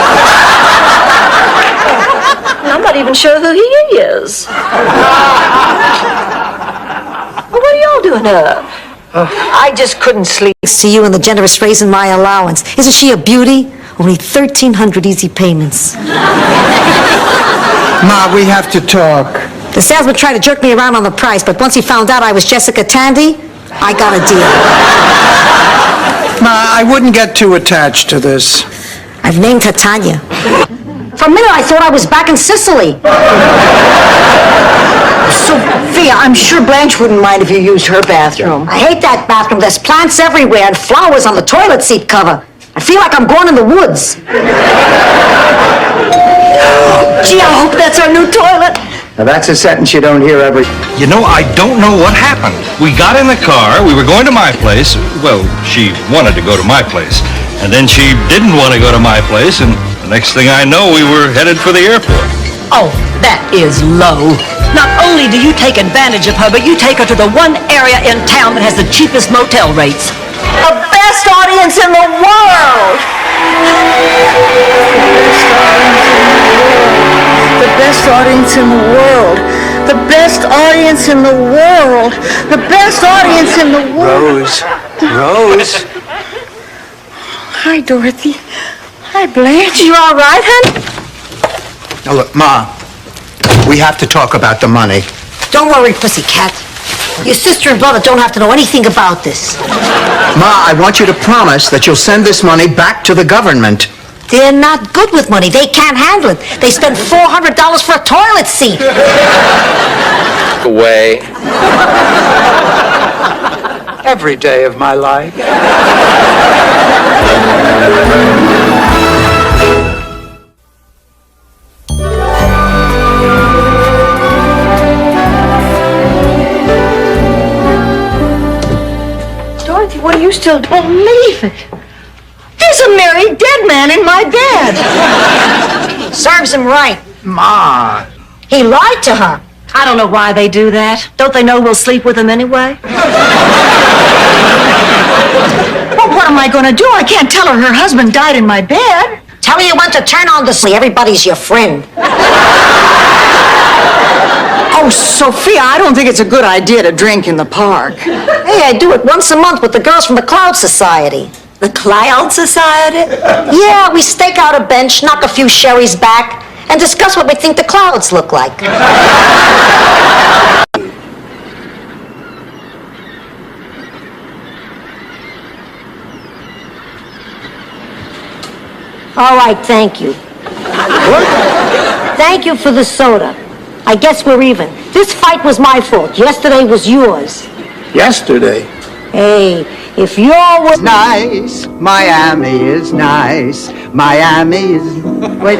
[SPEAKER 6] I'm not even sure who he is. What are y'all doing up?
[SPEAKER 2] I just couldn't sleep.
[SPEAKER 1] Thanks to you and the generous raise in my allowance. Isn't she a beauty? Only 1,300 easy payments.
[SPEAKER 10] Ma, we have to talk.
[SPEAKER 1] The salesman tried to jerk me around on the price, but once he found out I was Jessica Tandy, I got a deal.
[SPEAKER 10] Ma, I wouldn't get too attached to this.
[SPEAKER 1] I've named her Tanya. For a minute, I thought I was back in Sicily.
[SPEAKER 2] Sophia, I'm sure Blanche wouldn't mind if you used her bathroom.
[SPEAKER 1] I hate that bathroom. There's plants everywhere and flowers on the toilet seat cover. I feel like I'm going in the woods.
[SPEAKER 6] Gee, I hope that's our new toilet.
[SPEAKER 3] Now, that's a sentence you don't hear every...
[SPEAKER 17] You know, I don't know what happened. We got in the car, we were going to my place. Well, she wanted to go to my place. And then she didn't want to go to my place, and the next thing I know, we were headed for the airport.
[SPEAKER 6] Oh, that is low. Not only do you take advantage of her, but you take her to the one area in town that has the cheapest motel rates. The best audience in the world!
[SPEAKER 2] The best audience in the world. The best audience in the world. The best audience in the world.
[SPEAKER 10] Rose.
[SPEAKER 2] Hi, Dorothy. Hi, Blanche. You all right, honey?
[SPEAKER 10] Now look, Ma, we have to talk about the money.
[SPEAKER 1] Don't worry, pussycat. Your sister and brother don't have to know anything about this.
[SPEAKER 10] Ma, I want you to promise that you'll send this money back to the government.
[SPEAKER 1] They're not good with money. They can't handle it. They spend $400 for a toilet seat.
[SPEAKER 17] Away.
[SPEAKER 10] Every day of my life.
[SPEAKER 2] Dorothy, what are you still doing? Believe it. There's a married dead man in my bed.
[SPEAKER 1] Serves him right.
[SPEAKER 10] Ma.
[SPEAKER 1] He lied to her.
[SPEAKER 6] I don't know why they do that. Don't they know we'll sleep with him anyway?
[SPEAKER 2] Well, what am I going to do? I can't tell her her husband died in my bed.
[SPEAKER 1] Tell her you want to turn on the sleep. Everybody's your friend.
[SPEAKER 2] Oh, Sophia, I don't think it's a good idea to drink in the park.
[SPEAKER 1] Hey, I do it once a month with the girls from the Cloud Society.
[SPEAKER 6] The Cloud Society?
[SPEAKER 1] Yeah, we stake out a bench, knock a few sherries back, and discuss what we think the clouds look like. All right, thank you. Thank you for the soda. I guess we're even. This fight was my fault. Yesterday was yours.
[SPEAKER 10] Yesterday.
[SPEAKER 1] Hey, if you're with...
[SPEAKER 10] Nice. Miami is nice. Miami is... Wait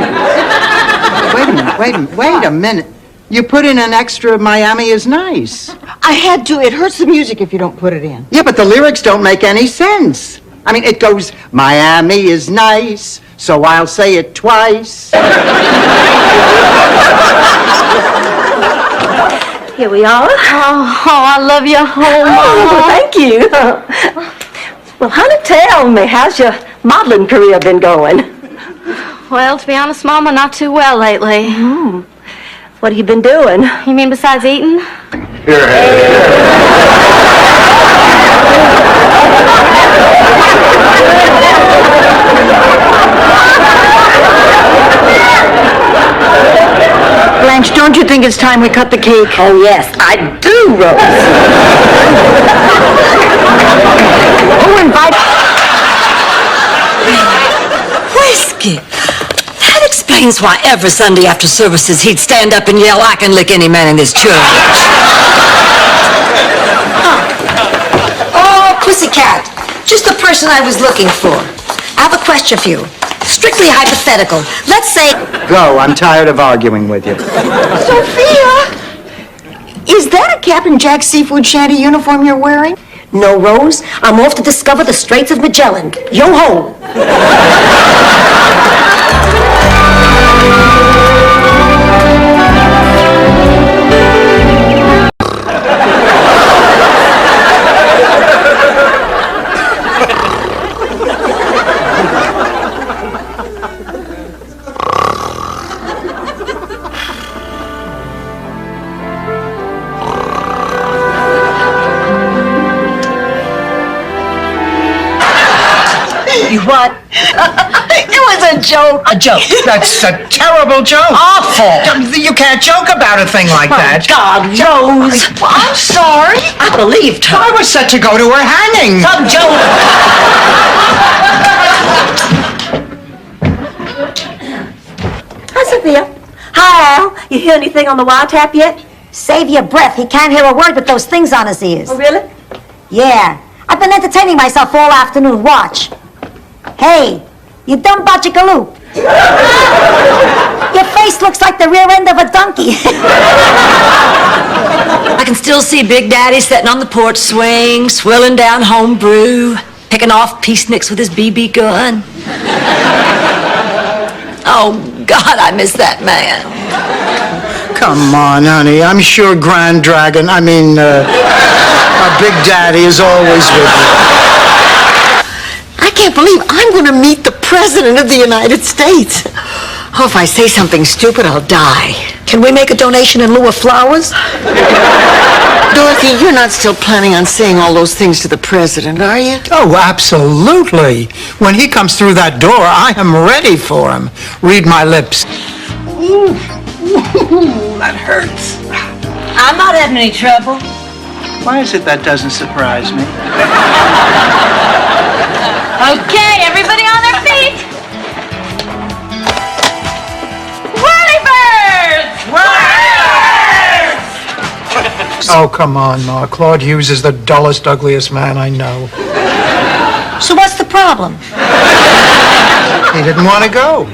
[SPEAKER 10] a minute. You put in an extra Miami is nice.
[SPEAKER 2] I had to. It hurts the music if you don't put it in.
[SPEAKER 10] Yeah, but the lyrics don't make any sense. I mean, it goes, Miami is nice, so I'll say it twice.
[SPEAKER 6] Here we are.
[SPEAKER 11] Oh, I love you.
[SPEAKER 6] Oh, thank you. Well, honey, tell me, how's your modeling career been going?
[SPEAKER 11] Well, to be honest, Mama, not too well lately.
[SPEAKER 6] What have you been doing?
[SPEAKER 11] You mean besides eating?
[SPEAKER 2] Blanche, don't you think it's time we cut the cake?
[SPEAKER 6] Oh, yes, I do, Rose.
[SPEAKER 2] Who invited...
[SPEAKER 6] Whiskey. That explains why every Sunday after services he'd stand up and yell, "I can lick any man in this church."
[SPEAKER 1] person I was looking for. I have a question for you. Strictly hypothetical. Let's say...
[SPEAKER 3] Go, I'm tired of arguing with you.
[SPEAKER 2] Sophia! Is that a Captain Jack seafood shanty uniform you're wearing?
[SPEAKER 1] No, Rose. I'm off to discover the Straits of Magellan. Yo-ho!
[SPEAKER 2] You what? It was a joke.
[SPEAKER 10] A joke? That's a terrible joke.
[SPEAKER 2] Awful.
[SPEAKER 10] You can't joke about a thing like that.
[SPEAKER 2] God, Rose. I'm sorry.
[SPEAKER 10] I believed her. I was set to go to her hanging.
[SPEAKER 2] Some joke.
[SPEAKER 1] Hi, Sophia. Hi, Al. You hear anything on the wiretap yet? Save your breath. He can't hear a word with those things on his ears.
[SPEAKER 6] Oh, really?
[SPEAKER 1] Yeah. I've been entertaining myself all afternoon. Watch. Hey, you dumb botchicaloop. Your face looks like the rear end of a donkey.
[SPEAKER 6] I can still see Big Daddy sitting on the porch swing, swilling down home brew, picking off peaceniks with his BB gun. Oh, God, I miss that man.
[SPEAKER 10] Come on, honey. I'm sure Grand Dragon, our Big Daddy is always with you.
[SPEAKER 2] I can't believe I'm going to meet the President of the United States. Oh, if I say something stupid, I'll die.
[SPEAKER 1] Can we make a donation in lieu of flowers?
[SPEAKER 2] Dorothy, you're not still planning on saying all those things to the President, are you?
[SPEAKER 10] Oh, absolutely. When he comes through that door, I am ready for him. Read my lips.
[SPEAKER 2] Ooh, that hurts.
[SPEAKER 6] I'm not having any trouble.
[SPEAKER 10] Why is it that doesn't surprise me?
[SPEAKER 11] Okay, everybody on their feet. Whirly birds!
[SPEAKER 10] Oh, come on, Ma. Claude Hughes is the dullest, ugliest man I know.
[SPEAKER 1] So what's the problem?
[SPEAKER 10] He didn't want to go.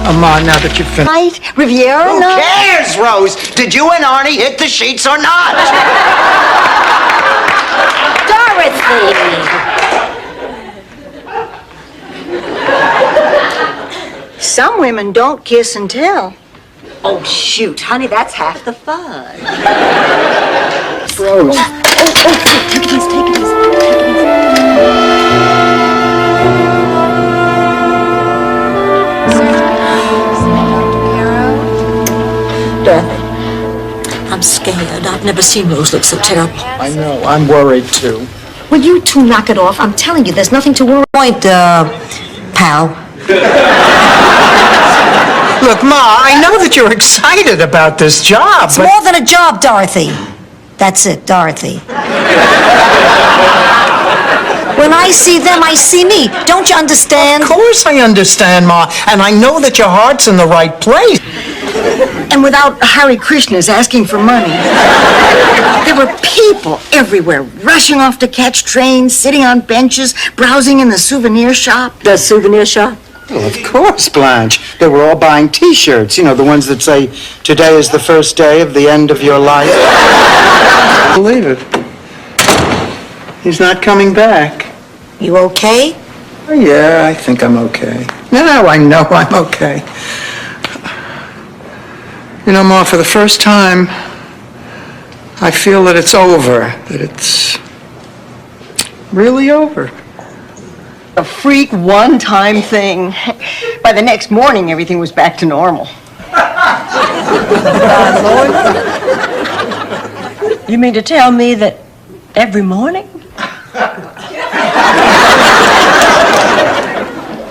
[SPEAKER 10] Come on, now that you've finished.
[SPEAKER 2] Right? Riviera?
[SPEAKER 10] Who
[SPEAKER 2] No.
[SPEAKER 10] cares, Rose? Did you and Arnie hit the sheets or not?
[SPEAKER 1] Dorothy!
[SPEAKER 2] Some women don't kiss and tell.
[SPEAKER 6] Oh, shoot, honey, that's half the fun.
[SPEAKER 10] Rose.
[SPEAKER 6] Take it easy, take it easy. Dorothy, I'm scared. I've never seen Rose look so terrible.
[SPEAKER 10] I know. I'm worried, too.
[SPEAKER 1] Will you two knock it off? I'm telling you, there's nothing to worry. Point, pal.
[SPEAKER 10] Look, Ma, I know that you're excited about this job,
[SPEAKER 1] It's
[SPEAKER 10] but...
[SPEAKER 1] more than a job, Dorothy. That's it, Dorothy. When I see them, I see me. Don't you understand?
[SPEAKER 10] Of course I understand, Ma, and I know that your heart's in the right place.
[SPEAKER 2] And without Hare Krishnas asking for money. There were people everywhere, rushing off to catch trains, sitting on benches, browsing in the souvenir shop.
[SPEAKER 6] The souvenir shop?
[SPEAKER 3] Well, of course, Blanche. They were all buying T-shirts, the ones that say, "Today is the first day of the end of your life." Believe it. He's not coming back.
[SPEAKER 1] You okay?
[SPEAKER 3] Oh, yeah, I think I'm okay. No, I know I'm okay. Ma, for the first time, I feel that it's over, that it's really over.
[SPEAKER 2] A freak one-time thing. By the next morning, everything was back to normal.
[SPEAKER 6] You mean to tell me that every morning?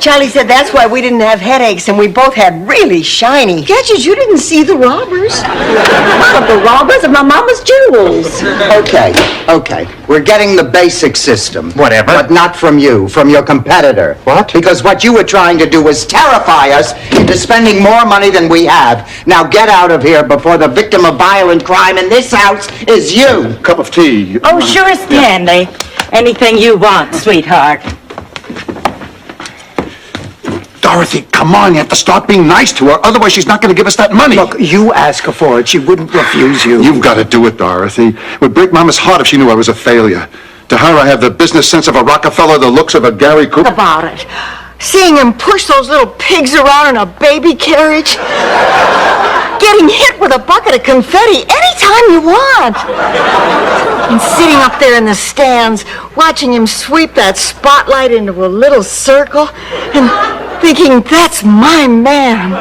[SPEAKER 2] Charlie said that's why we didn't have headaches and we both had really shiny. Gadgets, you didn't see the robbers.
[SPEAKER 6] The robbers of my mama's jewels.
[SPEAKER 3] Okay. We're getting the basic system.
[SPEAKER 16] Whatever.
[SPEAKER 3] But not from you, from your competitor.
[SPEAKER 16] What?
[SPEAKER 3] Because what you were trying to do was terrify us
[SPEAKER 10] into spending more money than we have. Now get out of here before the victim of violent crime in this house is you.
[SPEAKER 13] Cup of tea.
[SPEAKER 12] Oh, sure, Stanley. Anything you want, sweetheart.
[SPEAKER 13] Dorothy, come on, you have to start being nice to her, otherwise she's not going to give us that money.
[SPEAKER 10] Look, you ask her for it. She wouldn't refuse you.
[SPEAKER 13] You've got to do it, Dorothy. It would break Mama's heart if she knew I was a failure. To her, I have the business sense of a Rockefeller, the looks of a Gary Cooper.
[SPEAKER 2] About it. Seeing him push those little pigs around in a baby carriage. Getting hit with a bucket of confetti anytime you want. And sitting up there in the stands, watching him sweep that spotlight into a little circle, and thinking, that's my man.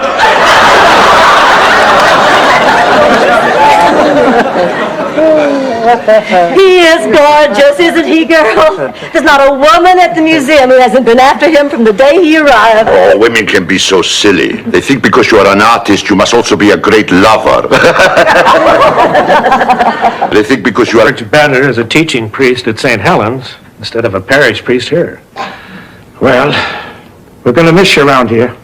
[SPEAKER 6] He is gorgeous, isn't he, girl? There's not a woman at the museum who hasn't been after him from the day he arrived.
[SPEAKER 13] Oh, women can be so silly. They think because you are an artist, you must also be a great lover. They think because you are...
[SPEAKER 9] Richard Banner is a teaching priest at St. Helens instead of a parish priest here. Well, we're going to miss you around here.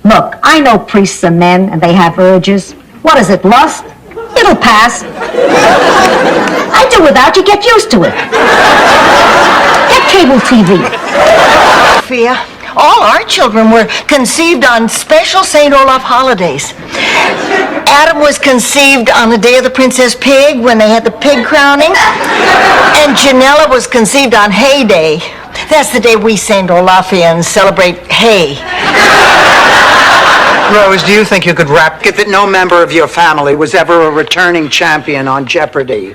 [SPEAKER 1] Look, I know priests are men and they have urges. What is it, lust? It'll pass. I do without you. Get used to it. Get cable TV.
[SPEAKER 2] Sophia, all our children were conceived on special St. Olaf holidays. Adam was conceived on the day of the Princess Pig when they had the pig crowning. And Janella was conceived on Hay Day. That's the day we St. Olafians celebrate hay.
[SPEAKER 10] Rose, do you think you could rap it that no member of your family was ever a returning champion on Jeopardy?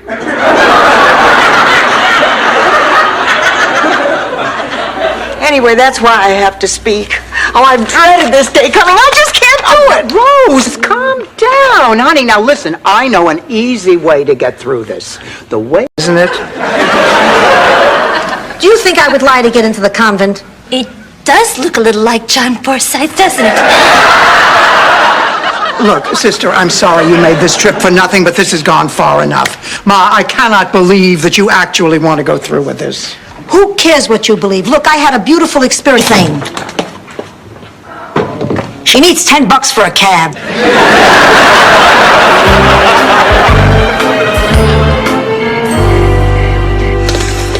[SPEAKER 2] Anyway, that's why I have to speak. Oh, I've dreaded this day coming. I just can't do it.
[SPEAKER 10] Rose, calm down. Honey, now listen, I know an easy way to get through this. The way, isn't it?
[SPEAKER 1] Do you think I would lie to get into the convent?
[SPEAKER 5] It does look a little like John Forsythe, doesn't it?
[SPEAKER 10] Look, sister, I'm sorry you made this trip for nothing, but this has gone far enough. Ma, I cannot believe that you actually want to go through with this.
[SPEAKER 1] Who cares what you believe? Look, I had a beautiful experience. She needs $10 for a cab.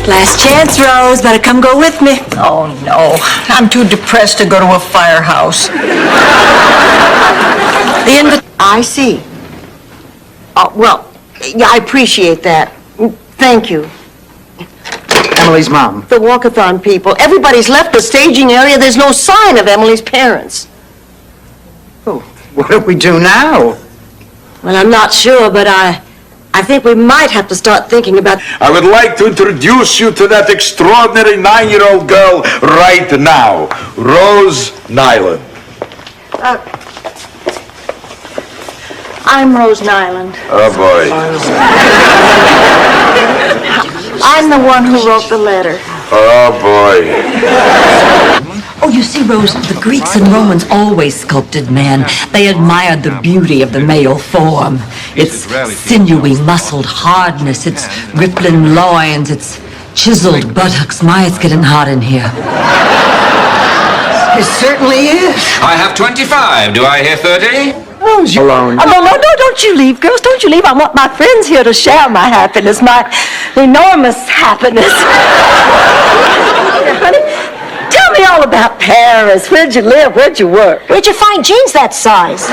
[SPEAKER 6] Last chance, Rose. Better come go with me.
[SPEAKER 2] Oh, no. I'm too depressed to go to a firehouse. I see. Oh, well, yeah, I appreciate that. Thank you.
[SPEAKER 10] Emily's mom.
[SPEAKER 2] The walkathon people. Everybody's left the staging area. There's no sign of Emily's parents.
[SPEAKER 10] Oh, what do we do now?
[SPEAKER 6] Well, I'm not sure, but I think we might have to start thinking about...
[SPEAKER 19] I would like to introduce you to that extraordinary 9-year-old girl right now, Rose Nyland.
[SPEAKER 2] I'm Rose Nyland.
[SPEAKER 19] Oh, boy.
[SPEAKER 2] I'm the one who wrote the letter.
[SPEAKER 19] Oh, boy.
[SPEAKER 6] Oh, you see, Rose, the Greeks and Romans always sculpted men. They admired the beauty of the male form. Its sinewy, muscled hardness, its rippling loins, its chiseled buttocks. My, it's getting hot in here.
[SPEAKER 2] It certainly is.
[SPEAKER 4] I have 25. Do I hear 30?
[SPEAKER 10] Rose, you're alone.
[SPEAKER 6] Oh, no, don't you leave, girls. Don't you leave. I want my friends here to share my happiness, my enormous happiness. Honey, tell me all about Paris. Where'd you live? Where'd you work?
[SPEAKER 1] Where'd you find jeans that size?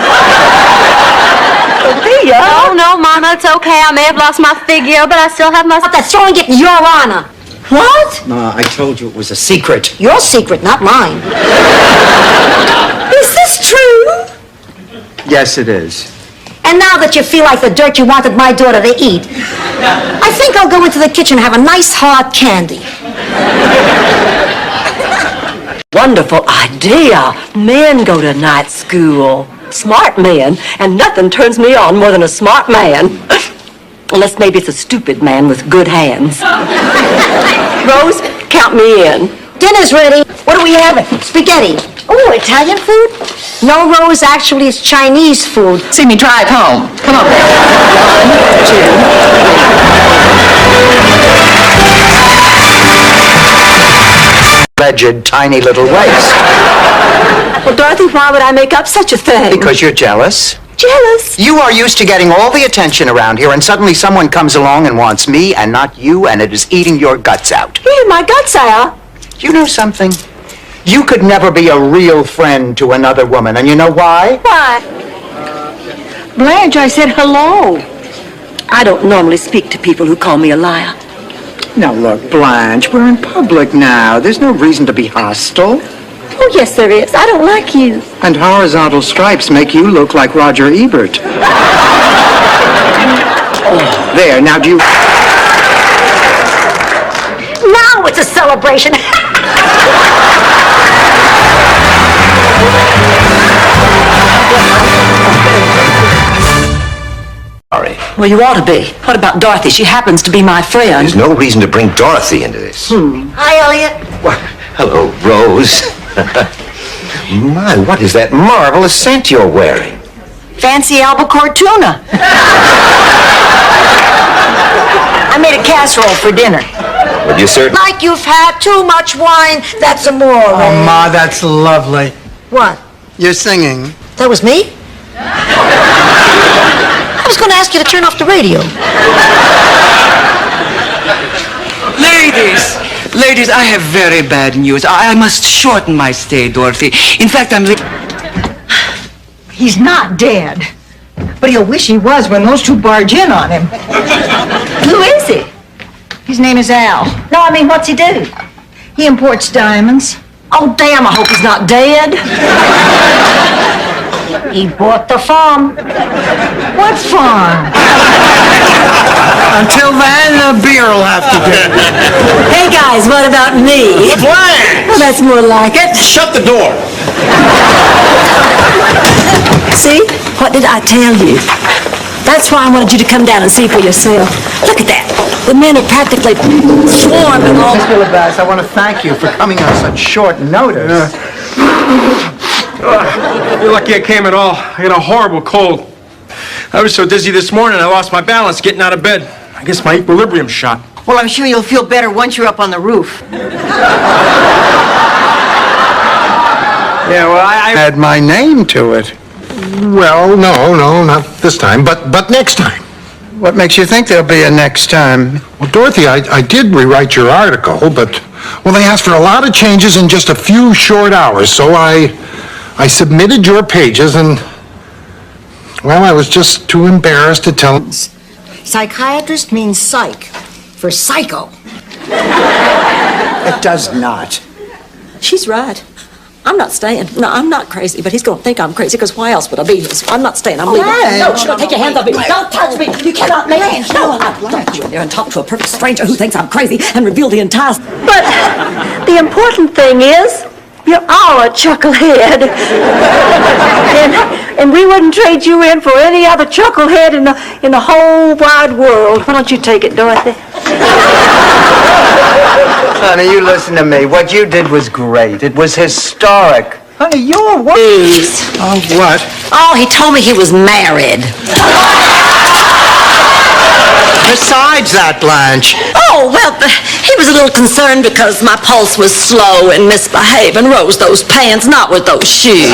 [SPEAKER 6] Sophia.
[SPEAKER 5] Oh, no, Mama, it's okay. I may have lost my figure, but I still have my...
[SPEAKER 1] That's throwing it in your honor.
[SPEAKER 6] What?
[SPEAKER 10] Ma, I told you it was a secret.
[SPEAKER 1] Your secret, not mine.
[SPEAKER 6] Is this true?
[SPEAKER 10] Yes, it is.
[SPEAKER 1] And now that you feel like the dirt you wanted my daughter to eat, I think I'll go into the kitchen and have a nice hard candy.
[SPEAKER 6] Wonderful idea. Men go to night school. Smart men. And nothing turns me on more than a smart man. Unless maybe it's a stupid man with good hands. Rose, count me in.
[SPEAKER 1] Dinner's ready. What are we having? Spaghetti. Oh, Italian food? No, Rose, actually it's Chinese food.
[SPEAKER 12] See me drive home. Come on.
[SPEAKER 10] 1, 2. Alleged tiny little waist.
[SPEAKER 6] Well, Dorothy, why would I make up such a thing?
[SPEAKER 10] Because you're jealous.
[SPEAKER 6] Jealous?
[SPEAKER 10] You are used to getting all the attention around here, and suddenly someone comes along and wants me and not you, and it is eating your guts out.
[SPEAKER 6] Eating my guts out?
[SPEAKER 10] You know something? You could never be a real friend to another woman, and you know why?
[SPEAKER 6] Why?
[SPEAKER 2] Blanche, I said hello.
[SPEAKER 6] I don't normally speak to people who call me a liar.
[SPEAKER 10] Now look, Blanche, we're in public now. There's no reason to be hostile.
[SPEAKER 6] Oh, yes, there is. I don't like you.
[SPEAKER 10] And horizontal stripes make you look like Roger Ebert. There, now do you...
[SPEAKER 1] Now it's a celebration.
[SPEAKER 16] Sorry.
[SPEAKER 6] Well, you ought to be. What about Dorothy? She happens to be my friend.
[SPEAKER 16] There's no reason to bring Dorothy into this.
[SPEAKER 1] Hi, Elliot.
[SPEAKER 16] Well, hello, Rose. My, what is that marvelous scent you're wearing?
[SPEAKER 2] Fancy albacore tuna. I made a casserole for dinner.
[SPEAKER 16] Well, you certainly...
[SPEAKER 1] Like you've had too much wine. That's amore.
[SPEAKER 10] Oh, Ma, that's lovely.
[SPEAKER 1] What?
[SPEAKER 10] You're singing.
[SPEAKER 1] That was me? I was going to ask you to turn off the radio.
[SPEAKER 20] Ladies, I have very bad news. I must shorten my stay, Dorothy. In fact,
[SPEAKER 2] He's not dead. But he'll wish he was when those two barge in on him.
[SPEAKER 1] Who is he?
[SPEAKER 2] His name is Al.
[SPEAKER 1] No, I mean, what's he do?
[SPEAKER 2] He imports diamonds.
[SPEAKER 1] Oh, damn, I hope he's not dead. He bought the farm.
[SPEAKER 2] What farm?
[SPEAKER 10] Until then, the beer will have to do.
[SPEAKER 6] Hey, guys, what about me?
[SPEAKER 16] Blanche!
[SPEAKER 6] Well, that's more like it.
[SPEAKER 16] Shut the door!
[SPEAKER 6] See? What did I tell you? That's why I wanted you to come down and see for yourself. Look at that. The men are practically swarming all...
[SPEAKER 10] Miss Willibas, I want to thank you for coming on such short notice.
[SPEAKER 9] You're lucky I came at all. I got a horrible cold. I was so dizzy this morning I lost my balance getting out of bed. I guess my equilibrium's shot.
[SPEAKER 2] Well, I'm sure you'll feel better once you're up on the roof.
[SPEAKER 9] Yeah, well, I
[SPEAKER 10] Add my name to it.
[SPEAKER 13] Well, no, not this time, but next time.
[SPEAKER 10] What makes you think there'll be a next time?
[SPEAKER 13] Well, Dorothy, I did rewrite your article, but, well, they asked for a lot of changes in just a few short hours, so I submitted your pages and, well, I was just too embarrassed to tell them.
[SPEAKER 2] Psychiatrist means psych, for psycho.
[SPEAKER 10] It does not.
[SPEAKER 6] She's right. I'm not staying. No, I'm not crazy, but he's going to think I'm crazy, because why else would I be here? So I'm not staying. I'm leaving. No, take your hands off me. Don't touch me. You cannot make me. No, don't go in there and talk to a perfect stranger who thinks I'm crazy and reveal the entire...
[SPEAKER 1] But the important thing is, you're all a chucklehead. and we wouldn't trade you in for any other chucklehead in the whole wide world. Why don't you take it, Dorothy?
[SPEAKER 10] Honey, you listen to me. What you did was great. It was historic. Honey, you're what?
[SPEAKER 13] Oh, what?
[SPEAKER 6] Oh, he told me he was married.
[SPEAKER 10] Besides that, Blanche.
[SPEAKER 6] Oh, well, he was a little concerned because my pulse was slow and misbehaving. Rose, those pants, not with those shoes.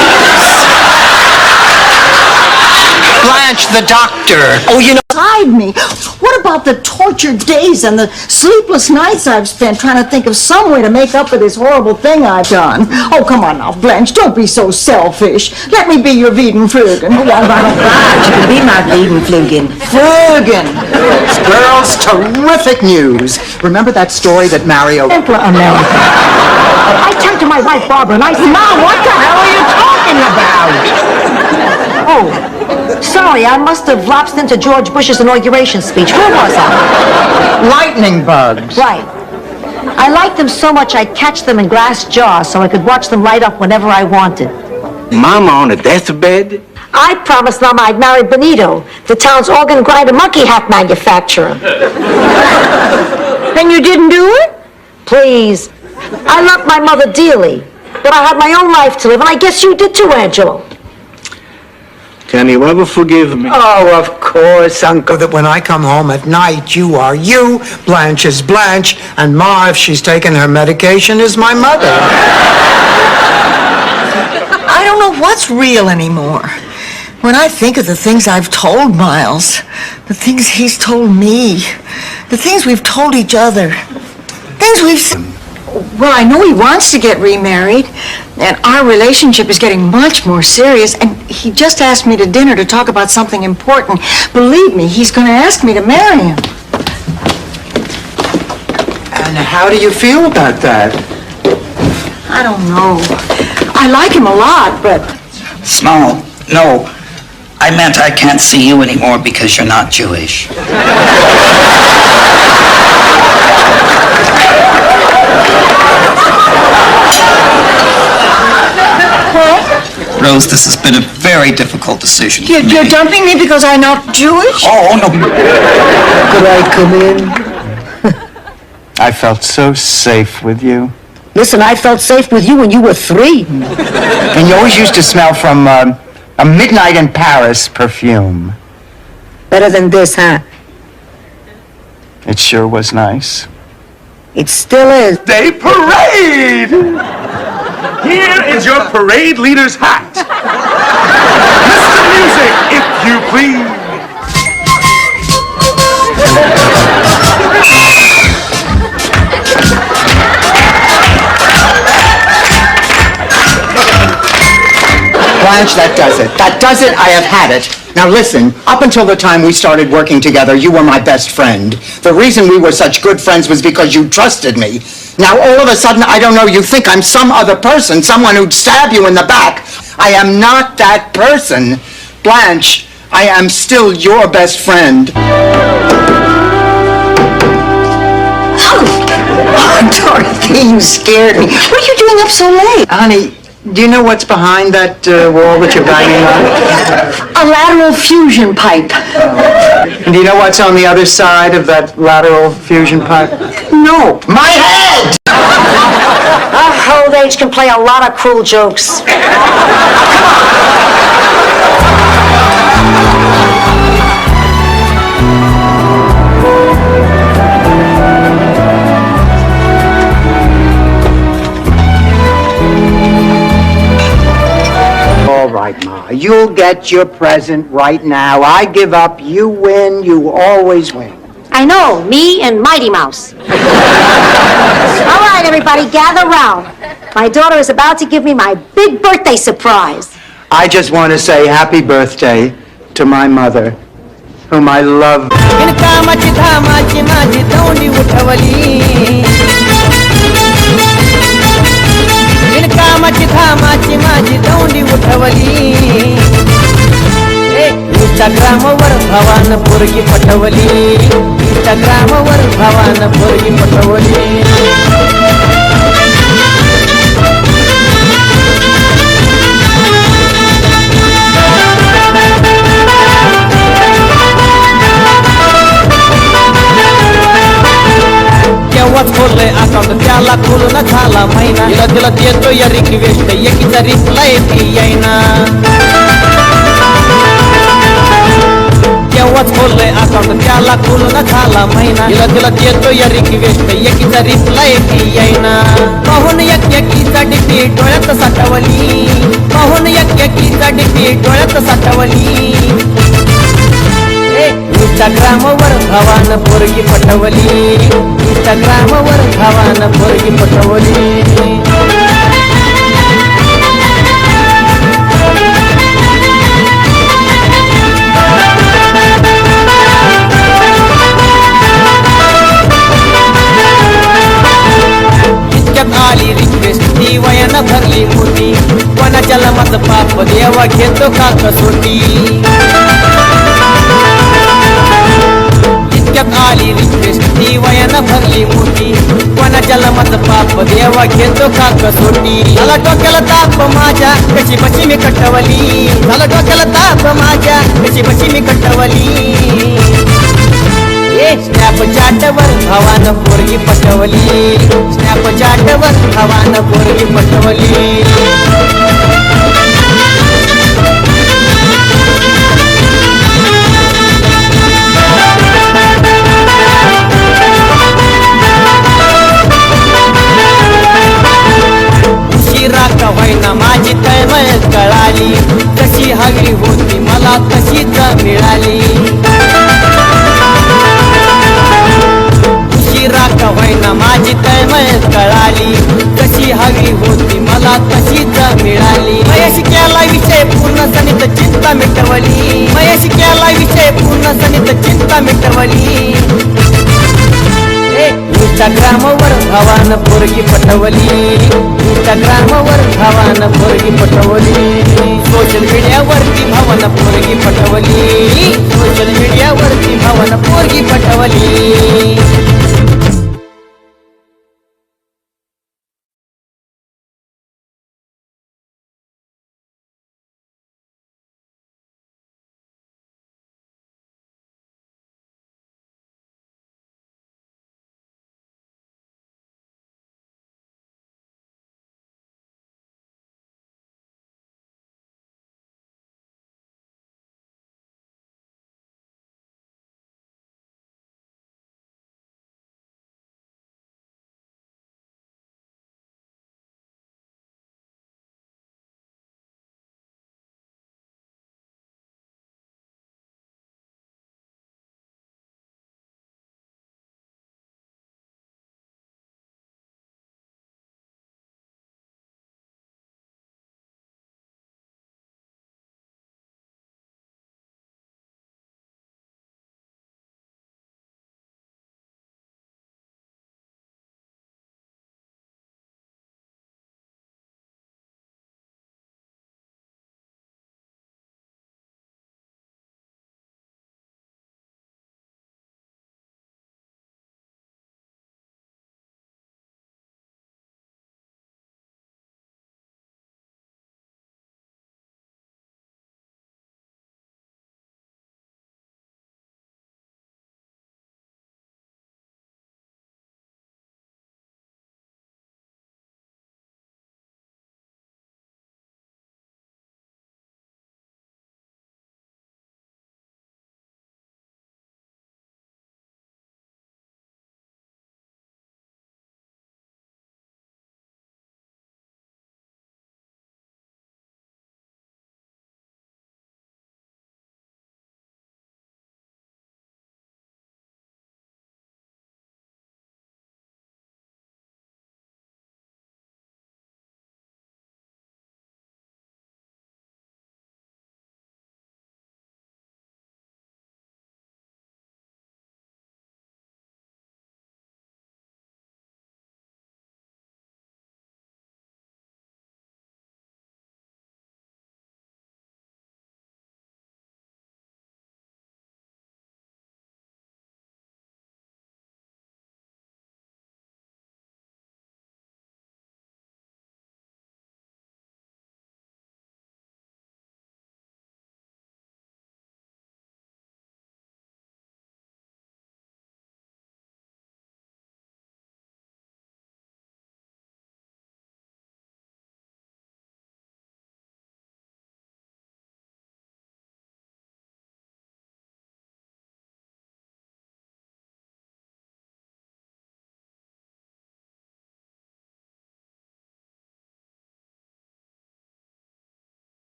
[SPEAKER 10] Blanche, the doctor.
[SPEAKER 6] Oh, you know...
[SPEAKER 2] Hide me. What about the tortured days and the sleepless nights I've spent trying to think of some way to make up for this horrible thing I've done? Oh, come on now, Blanche, don't be so selfish. Let me be your Wiedenflugen. You can be my Wiedenflugen. Flugen.
[SPEAKER 10] Girls, terrific news. Remember that story that Mario...
[SPEAKER 1] Emperor America. I turned to my wife, Barbara, and I said, Mom, what the hell are you talking about? Oh, sorry, I must have lapsed into George Bush's inauguration speech. Where was I?
[SPEAKER 10] Lightning bugs.
[SPEAKER 1] Right. I liked them so much I'd catch them in glass jars so I could watch them light up whenever I wanted.
[SPEAKER 18] Mama on a deathbed?
[SPEAKER 1] I promised Mama I'd marry Benito, the town's organ grinder monkey hat manufacturer.
[SPEAKER 2] And you didn't do it?
[SPEAKER 1] Please. I loved my mother dearly, but I had my own life to live, and I guess you did too, Angelo.
[SPEAKER 18] Can you ever forgive me?
[SPEAKER 10] Oh, of course, Uncle, that when I come home at night, you are you, Blanche is Blanche, and Ma, if she's taken her medication, is my mother.
[SPEAKER 2] I just real anymore. When I think of the things I've told Miles, the things he's told me, the things we've told each other, things we've... Well, I know he wants to get remarried, and our relationship is getting much more serious, and he just asked me to dinner to talk about something important. Believe me, he's going to ask me to marry him.
[SPEAKER 10] And how do you feel about that?
[SPEAKER 2] I don't know. I like him a lot, but...
[SPEAKER 20] Small, no. I meant I can't see you anymore because you're not Jewish. Rose, this has been a very difficult decision for me.
[SPEAKER 2] You're dumping me because I'm not Jewish?
[SPEAKER 20] Oh, no.
[SPEAKER 3] Could I come in? I felt so safe with you.
[SPEAKER 1] Listen, I felt safe with you when you were 3.
[SPEAKER 3] And you always used to smell from a Midnight in Paris perfume.
[SPEAKER 1] Better than this, huh?
[SPEAKER 3] It sure was nice.
[SPEAKER 1] It still is.
[SPEAKER 19] Day parade! Here is your parade leader's hat. Mr. Music, if you please.
[SPEAKER 10] Blanche, that does it. That does it. I have had it. Now listen, up until the time we started working together, you were my best friend. The reason we were such good friends was because you trusted me. Now all of a sudden, I don't know, you think I'm some other person, someone who'd stab you in the back. I am not that person. Blanche, I am still your best friend.
[SPEAKER 2] Oh, Dorothy, you scared me. What are you doing up so late?
[SPEAKER 10] Honey, do you know what's behind that wall that you're banging on?
[SPEAKER 2] A lateral fusion pipe.
[SPEAKER 10] And do you know what's on the other side of that lateral fusion pipe?
[SPEAKER 2] No.
[SPEAKER 10] My head!
[SPEAKER 1] Old age can play a lot of cruel jokes.
[SPEAKER 10] All right, Ma, you'll get your present right now. I give up, you win, you always win.
[SPEAKER 1] I know, me and Mighty Mouse. All right, everybody, gather round. My daughter is about to give me my big birthday surprise.
[SPEAKER 10] I just want to say happy birthday to my mother, whom I love.
[SPEAKER 21] इंस्टाग्रामवर भावान पोरगी पटवली इंस्टाग्रामवर भावान पोरगी पटवली केव्हाच खोललंय account त्याला खोलून झाला महिना तिला तिला देतो या रिक्वेस्ट एकीचा रिप्लाय येईना केव्हाच खोललंय अकाउंट त्याला खोलून झाला महिना तिला तिला देतो या रिक्वेस्ट एकीचा रिप्लाय येईना पाहून एकीचा डीपी डोळ्यात साठवली पाहून एकीचा डीपी डोळ्यात साठवली इंस्टाग्रामवर भावान पोरगी पटवली इंस्टाग्रामवर भावान पोरगी पटवली आली रिक्वेस्ट ती वयानं भरली मोठी कोणाच्या लमाचं पाप देवा घेतो का कसोटी इतक्यात आली रिक्वेस्ट ती वयानं भरली मोठी कोणाच्या लमाचं पाप देवा घेतो का कसोटी झाला डोक्याला ताप माझ्या कशी बशी मी कटवली झाला डोक्याला ताप माझ्या कशी बशी मी कटवली स्नॅपचॅटवर भावानं पोरगी पटवली स्नॅपचॅटवर भावानं पोरगी पटवली उशिरा कवा होईना माझी तळमळ कळाली कशी हवी होती मला तशीच मिळाली उशिरा का होईना माझी तळमळ कळाली कशी हवी होती मला तशीच मिळाली मयशी केला विषय पूर्ण सनित चिंता मिटवली मयशी केला विषय पूर्ण सनित चिंता मिटवली इंस्टाग्रामवर भावान पोरगी पटवली इंस्टाग्रामवर भावान पोरगी पटवली सोशल मीडियावरती भावान पोरगी पटवली सोशल मीडियावरती भावान पोरगी पटवली